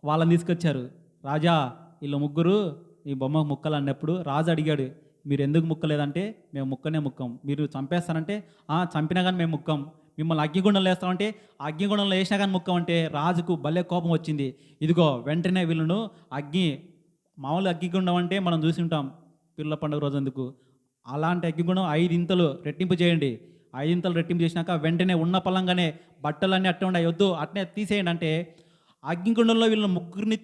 వాళ్ళని తీసుకొచ్చారు. రాజా, వీళ్ళు ముగ్గురు ఈ బొమ్మకు ముక్కలు అన్నప్పుడు రాజు అడిగాడు, మీరు ఎందుకు ముక్కలేదంటే మేము ముక్కనే ముక్కం. మీరు చంపేస్తానంటే చంపినా కానీ మేము ముక్కం. మిమ్మల్ని అగ్నిగుండంలో వేస్తామంటే అగ్నిగుండంలో వేసినా కానీ ముక్కం అంటే రాజుకు భలే కోపం వచ్చింది. ఇదిగో వెంటనే వీళ్ళను మామూలు అగ్నిగుండం అంటే మనం చూసి ఉంటాం పిల్లల పండుగ రోజు. అందుకు అలాంటి అగ్నిగుండం 5 ఇంతలు రెట్టింపు చేయండి. 5 ఇంతలు రెట్టింపు చేసినాక వెంటనే ఉన్న పలంగానే బట్టలన్నీ అట్టే ఉండే వద్దు అట్నే తీసేయండి అంటే, అగ్నిగుండంలో వీళ్ళ ముగ్గురిని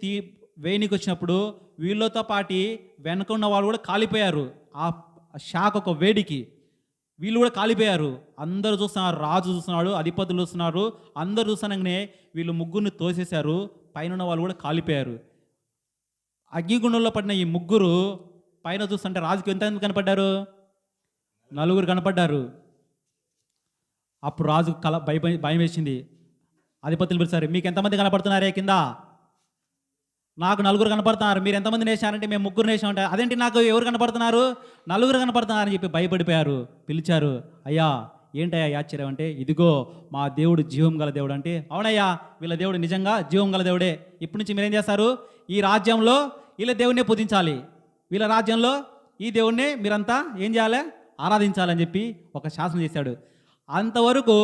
వేయనికి వచ్చినప్పుడు వీళ్ళతో పాటి వెనక ఉన్న వాళ్ళు కూడా కాలిపోయారు. ఆ షాక్ ఒక వేడికి వీళ్ళు కూడా కాలిపోయారు. అందరూ చూస్తున్నారు, రాజు చూస్తున్నాడు, అధిపతులు చూస్తున్నారు, అందరూ చూస్తున్నాగానే వీళ్ళు ముగ్గురిని తోసేశారు. పైన వాళ్ళు కూడా కాలిపోయారు. అగ్నిగుండంలో పడిన ఈ ముగ్గురు పైన చూస్తుంటే రాజుకి ఎంతమంది కనపడ్డారు? 4 కనపడ్డారు. అప్పుడు రాజు భయం వేసింది. అధిపతులు పిలిచారు, మీకు ఎంతమంది కనపడుతున్నారే కింద? నాకు 4 కనపడుతున్నారు. మీరు ఎంతమంది వేశారంటే మేము 3 వేసామంటే, అదేంటి నాకు ఎవరు కనపడుతున్నారు? 4 కనపడుతున్నారని చెప్పి భయపడిపోయారు. పిలిచారు, అయ్యా ఏంటయ్యా ఆశ్చర్యం అంటే, ఇదిగో మా దేవుడు జీవం గల దేవుడు అంటే, అవునయ్యా వీళ్ళ దేవుడు నిజంగా జీవం గల దేవుడే. ఇప్పటి నుంచి మీరేం చేస్తారు? ఈ రాజ్యంలో వీళ్ళ దేవుడినే పూజించాలి, వీళ్ళ రాజ్యంలో ఈ దేవుణ్ణి మీరంతా ఏం చేయాలి? ఆరాధించాలని చెప్పి ఒక శాసనం చేశాడు. అంతవరకు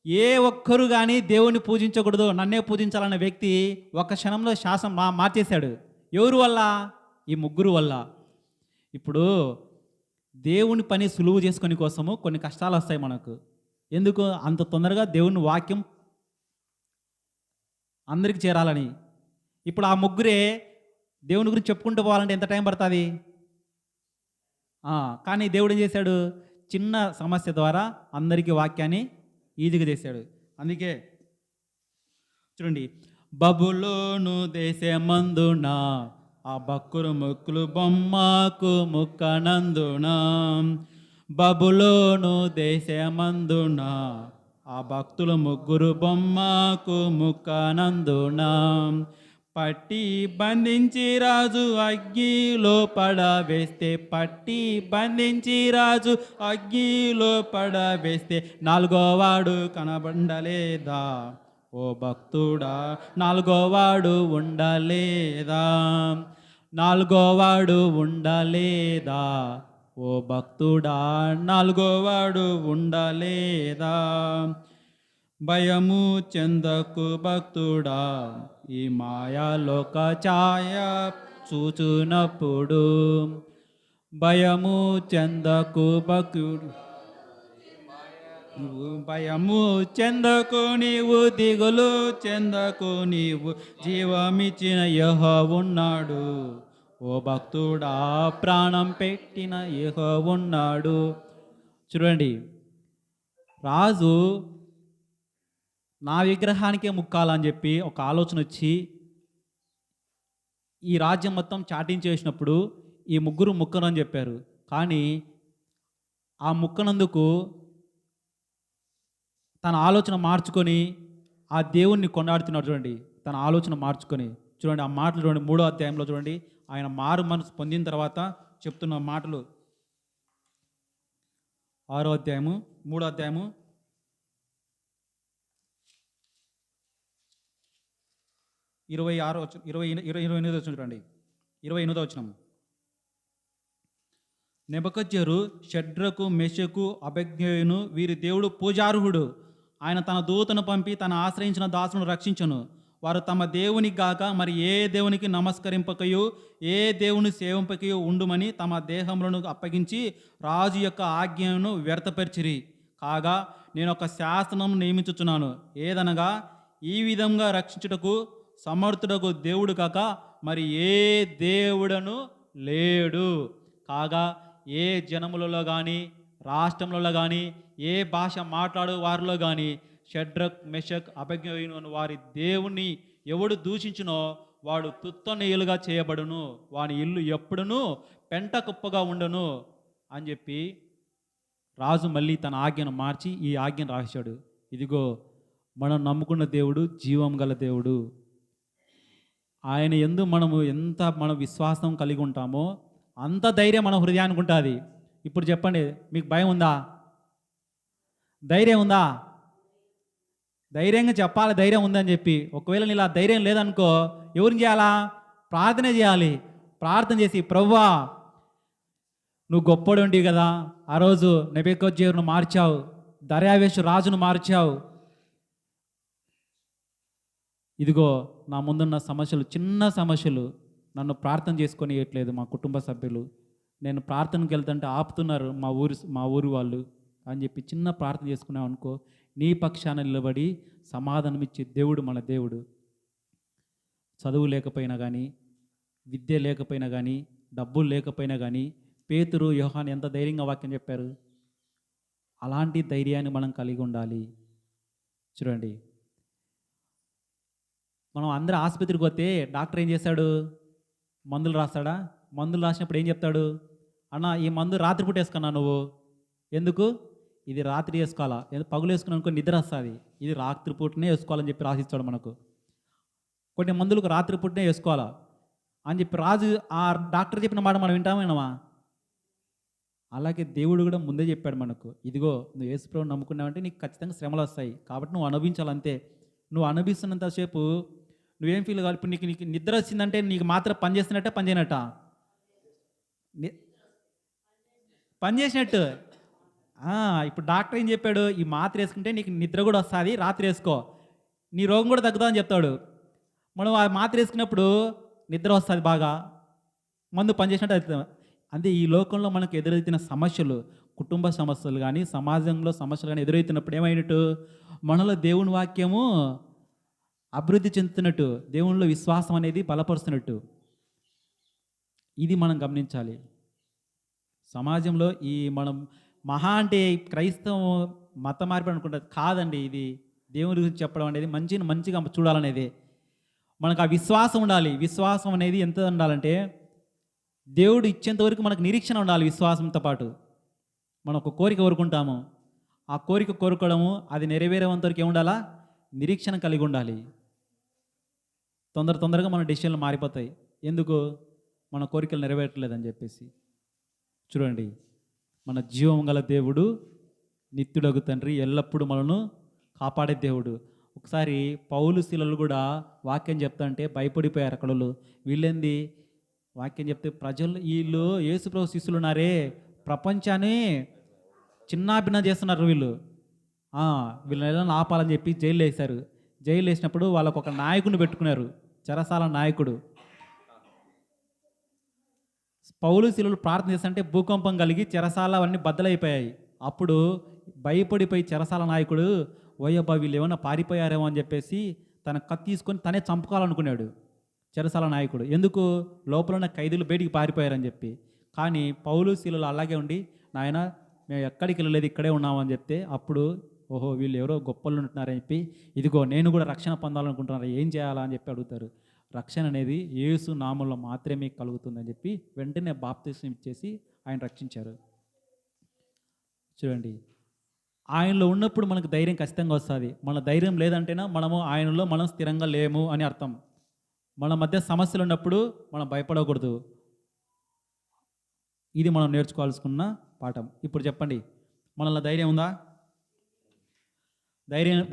ఏ ఒక్కరు కానీ దేవుణ్ణి పూజించకూడదు, నన్నే పూజించాలన్న వ్యక్తి ఒక క్షణంలో శాసనం మార్చేశాడు. ఎవరు వల్ల? ఈ ముగ్గురు వల్ల. ఇప్పుడు దేవుని పని సులువు చేసుకునే కోసము కొన్ని కష్టాలు వస్తాయి మనకు. ఎందుకు? అంత తొందరగా దేవుని వాక్యం అందరికి చేరాలని. ఇప్పుడు ఆ ముగ్గురే దేవుని గురించి చెప్పుకుంటూ పోవాలంటే ఎంత టైం పడుతుంది? కానీ దేవుడు ఏం చేశాడు? చిన్న సమస్య ద్వారా అందరికీ వాక్యాన్ని ఈజీగా చేశాడు. అందుకే చూడండి, బబులోను దేశమందున ఆ బక్కురు ముక్కులు బొమ్మకు ముక్కనందున, బబులోను దేశమందున ఆ భక్తులు ముగ్గురు బొమ్మకు ముక్కనందున, పట్టి బంధించి రాజు అగ్గిలో పడవేస్తే, పట్టి బంధించి రాజు అగ్గిలో పడవేస్తే, 4వ వాడు కనబడలేదా ఓ భక్తుడా? 4వ వాడు ఉండలేదా? 4వ వాడు ఉండలేదా ఓ భక్తుడా? 4వ వాడు ఉండలేదా? భయము చెందకు భక్తుడా, ఈ మాయాలోక ఛాయ చూచునప్పుడు. భయము చెందకు భక్తుడు, భయము చెందకు నీవు, దిగులు చెందకు నీవు, జీవమిచ్చిన యెహోవా ఉన్నాడు ఓ భక్తుడా, ప్రాణం పెట్టిన యెహోవా ఉన్నాడు. చూడండి, రాజు నా విగ్రహానికే ముక్కాలని చెప్పి ఒక ఆలోచన వచ్చి ఈ రాజ్యం మొత్తం చాటించేసినప్పుడు ఈ ముగ్గురు ముక్కనని చెప్పారు. కానీ ఆ ముక్కనందుకు తన ఆలోచన మార్చుకొని ఆ దేవుణ్ణి కొన్నాడుతున్నాడు. చూడండి, తన ఆలోచన మార్చుకొని చూడండి ఆ మాటలు చూడండి. 3వ అధ్యాయంలో చూడండి, ఆయన మారు మనసు పొందిన తర్వాత చెప్తున్న మాటలు. 6వ అధ్యాయము 3వ అధ్యాయము 28వ వచనం చూడండి. 28వ వచనం, నెబుకద్నెజరు షడ్రకు మెషకు అబేద్నెగోను వీరి దేవుడు పూజార్హుడు. ఆయన తన దూతను పంపి తన ఆశ్రయించిన దాసులను రక్షించును. వారు తమ దేవునికి గాక మరి ఏ దేవునికి నమస్కరింపకయు ఏ దేవుని సేవింపకయు ఉండుమని తమ దేహములను అప్పగించి రాజు యొక్క ఆజ్ఞను వ్యర్థపరిచిరి. కాగా నేను ఒక శాసనం నియమించుచున్నాను, ఏదనగా ఈ విధంగా రక్షించుటకు సమర్థుడకు దేవుడు కాక మరి ఏ దేవుడను లేడు. కాగా ఏ జనములలో కానీ రాష్ట్రములలో కానీ ఏ భాష మాట్లాడు వారిలో కానీ షడ్రక్ మెషక్ అబేద్నెగో వారి దేవుణ్ణి ఎవడు దూషించునో వాడు తుత్తనీయులుగా చేయబడును, వాని ఇల్లు ఎప్పుడునూ పెంట కుప్పగా ఉండును అని చెప్పి రాజు మళ్ళీ తన ఆజ్ఞను మార్చి ఈ ఆజ్ఞను రాశాడు. ఇదిగో మనం నమ్ముకున్న దేవుడు జీవం గల దేవుడు. ఆయన యందు మనము ఎంత మన విశ్వాసం కలిగి ఉంటామో అంత ధైర్యం మన హృదయానికి ఉంటుంది. ఇప్పుడు చెప్పండి, మీకు భయం ఉందా? ధైర్యం ఉందా? ధైర్యంగా చెప్పాలి ధైర్యం ఉందని చెప్పి. ఒకవేళ నీలా ధైర్యం లేదనుకో ఎవరిని చేయాలా? ప్రార్థన చేయాలి. ప్రార్థన చేసి, ప్రభువా నువ్వు గొప్పడు ఉంటివి కదా, ఆ రోజు నెబుకద్నెజరును మార్చావు, దర్యావేషు రాజును మార్చావు. ఇదిగో నా ముందున్న సమస్యలు, చిన్న సమస్యలు, నన్ను ప్రార్థన చేసుకొని ఇవ్వట్లేదు మా కుటుంబ సభ్యులు, నేను ప్రార్థనకి వెళ్తుంటే ఆపుతున్నారు మా ఊరు వాళ్ళు అని చెప్పి చిన్న ప్రార్థన చేసుకున్నావు అనుకో, నీ పక్షాన నిలబడి సమాధానం ఇచ్చే దేవుడు మన దేవుడు. చదువు లేకపోయినా కానీ, విద్య లేకపోయినా కానీ, డబ్బులు లేకపోయినా కానీ పేతురు యోహాను ఎంత ధైర్యంగా వాక్యం చెప్పారు. అలాంటి ధైర్యాన్ని మనం కలిగి ఉండాలి. చూడండి, మనం అందరూ ఆసుపత్రికి పోతే డాక్టర్ ఏం చేస్తాడు? మందులు రాస్తాడా? మందులు రాసినప్పుడు ఏం చెప్తాడు? అన్న ఈ మందు రాత్రిపూట వేసుకున్నా నువ్వు, ఎందుకు? ఇది రాత్రి వేసుకోవాలా, పగులు వేసుకున్నా అనుకో నిద్ర వస్తుంది, ఇది రాత్రిపూటనే వేసుకోవాలని చెప్పి రాసిస్తాడు మనకు. కొన్ని మందులకు రాత్రిపూటనే వేసుకోవాలా అని చెప్పి రాజు ఆ డాక్టర్ చెప్పిన మాట మనం వింటామేనమా? అలాగే దేవుడు కూడా ముందే చెప్పాడు మనకు, ఇదిగో నువ్వు యేసుప్రభువుని నమ్ముకున్నావంటే నీకు ఖచ్చితంగా శ్రమలు వస్తాయి, కాబట్టి నువ్వు అనుభవించాలంతే. నువ్వు అనుభవిస్తున్నంతసేపు నువ్వేం ఫీల్ కావాలి. ఇప్పుడు నీకు నిద్ర వచ్చిందంటే నీకు మాత్రం పని చేస్తున్నట్టే పని చేయనట్ట? పని చేసినట్టు. ఇప్పుడు డాక్టర్ ఏం చెప్పాడు? ఈ మాత్ర వేసుకుంటే నీకు నిద్ర కూడా వస్తుంది, రాత్రి వేసుకో, నీ రోగం కూడా తగ్గుతుందని చెప్తాడు. మనం ఆ మాత్ర వేసుకున్నప్పుడు నిద్ర వస్తుంది బాగా, మందు పనిచేసినట్టు అవుతుంది. అంటే ఈ లోకంలో మనకు ఎదురవుతున్న సమస్యలు, కుటుంబ సమస్యలు కానీ సమాజంలో సమస్యలు కానీ ఎదురవుతున్నప్పుడు ఏమైనట్టు? మనలో దేవుని వాక్యము అభివృద్ధి చెందుతున్నట్టు, దేవునిలో విశ్వాసం అనేది బలపరుస్తున్నట్టు. ఇది మనం గమనించాలి. సమాజంలో ఈ మనం మహా అంటే క్రైస్తవం మత మార్పు అనుకుంటారు, కాదండి. ఇది దేవుని గురించి చెప్పడం అనేది మంచిగా చూడాలనేది. మనకు ఆ విశ్వాసం ఉండాలి. విశ్వాసం అనేది ఎంత ఉండాలంటే దేవుడు ఇచ్చేంత వరకు మనకు నిరీక్షణ ఉండాలి. విశ్వాసంతో పాటు మనం ఒక కోరిక కోరుకుంటాము, ఆ కోరిక కోరుకోవడము అది నెరవేరేంత వరకు ఏముండాలా? నిరీక్షణ కలిగి ఉండాలి. తొందరగా మన డెసిషన్లు మారిపోతాయి. ఎందుకు? మన కోరికలు నెరవేరట్లేదని చెప్పేసి. చూడండి, మన జీవం గల దేవుడు, నిత్యుడగు తండ్రి, ఎల్లప్పుడూ మనను కాపాడే దేవుడు. ఒకసారి పౌలు శీలలు కూడా వాక్యం చెప్తాంటే భయపడిపోయారు అక్కడోళ్ళు. వీళ్ళేంది వాక్యం చెప్తే ప్రజలు, వీళ్ళు యేసుప్రభు శిష్యులు ఉన్నారే, ప్రపంచాన్ని చిన్నాభిన్న చేస్తున్నారు వీళ్ళు. వీళ్ళని ఆపాలని చెప్పి జైలు వేశారు. జైలు వేసినప్పుడు వాళ్ళకు ఒక నాయకుడిని పెట్టుకున్నారు, చెరసాల నాయకుడు. పౌలు శీలలు ప్రార్థన చేస్తుంటే భూకంపం కలిగి చెరసాల అవన్నీ బద్దలైపోయాయి. అప్పుడు భయపడిపోయి చెరసాల నాయకుడు, ఓయబ్బా వీళ్ళు ఏమన్నా పారిపోయారేమో అని చెప్పేసి తన కత్తి తీసుకొని తనే చంపుకోవాలనుకున్నాడు చెరసాల నాయకుడు. ఎందుకు? లోపల ఉన్న ఖైదీలు బయటికి పారిపోయారని చెప్పి. కానీ పౌలు శీలలు అలాగే ఉండి, నాయన మేము ఎక్కడికి వెళ్ళలేదు, ఇక్కడే ఉన్నామని చెప్తే అప్పుడు ఓహో వీళ్ళు ఎవరో గొప్పలు ఉంటున్నారని చెప్పి, ఇదిగో నేను కూడా రక్షణ పొందాలనుకుంటున్నారు, ఏం చేయాలా అని చెప్పి అడుగుతారు. రక్షణ అనేది యేసు నామంలో మాత్రమే కలుగుతుందని చెప్పి వెంటనే బాప్తిస్మం ఇచ్చేసి ఆయన రక్షించారు. చూడండి, ఆయనలో ఉన్నప్పుడు మనకు ధైర్యం ఖచ్చితంగా వస్తుంది. మన ధైర్యం లేదంటేనా ఆయనలో మనం స్థిరంగా లేము అని అర్థం. మన మధ్య సమస్యలు ఉన్నప్పుడు మనం భయపడకూడదు. ఇది మనం నేర్చుకోవాల్సుకున్న పాఠం. ఇప్పుడు చెప్పండి, మనలో ధైర్యం ఉందా?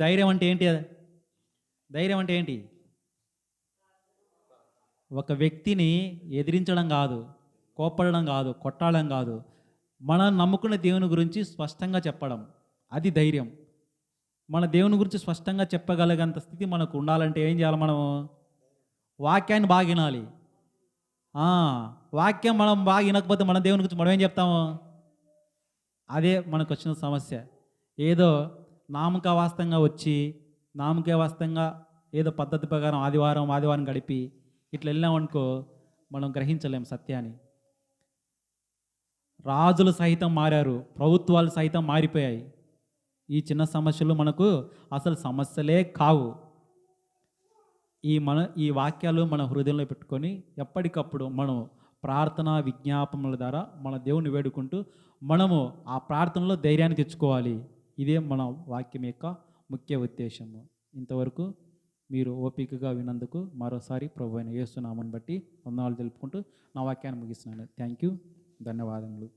ధైర్యం అంటే ఏంటి? ధైర్యం అంటే ఏంటి? ఒక వ్యక్తిని ఎదిరించడం కాదు, కోప్పడడం కాదు, కొట్టాడడం కాదు. మనం నమ్ముకున్న దేవుని గురించి స్పష్టంగా చెప్పడం, అది ధైర్యం. మన దేవుని గురించి స్పష్టంగా చెప్పగలిగేంత స్థితి మనకు ఉండాలంటే ఏం చేయాలి మనము? వాక్యాన్ని బాగా వినాలి. ఆ! వాక్యం మనం బాగా వినకపోతే మన దేవుని గురించి మనం ఏం చెప్తాము? అదే మనకొచ్చిన సమస్య. ఏదో నామకావాస్తంగా వచ్చి, నామకావాస్తంగా ఏదో పద్ధతి ప్రకారం ఆదివారం గడిపి ఇట్లా వెళ్ళామనుకో, మనం గ్రహించలేం సత్యాన్ని. రాజులు సైతం మారారు. ప్రభుత్వాలు సైతం మారిపోయాయి. ఈ చిన్న సమస్యలు మనకు అసలు సమస్యలే కావు. ఈ వాక్యాలు మన హృదయంలో పెట్టుకొని ఎప్పటికప్పుడు మనం ప్రార్థన, విజ్ఞాపనల ద్వారా మన దేవుని వేడుకుంటూ మనము ఆ ప్రార్థనలో ధైర్యాన్ని తెచ్చుకోవాలి. ఇదే మన వాక్యం యొక్క ముఖ్య ఉద్దేశము. ఇంతవరకు మీరు ఓపికగా విన్నందుకు మరోసారి ప్రభువైన యేసు నామమును బట్టి వందనాలు తెలుపుకుంటూ నా వాక్యాన్ని ముగిస్తున్నాను. Thank you. ధన్యవాదములు.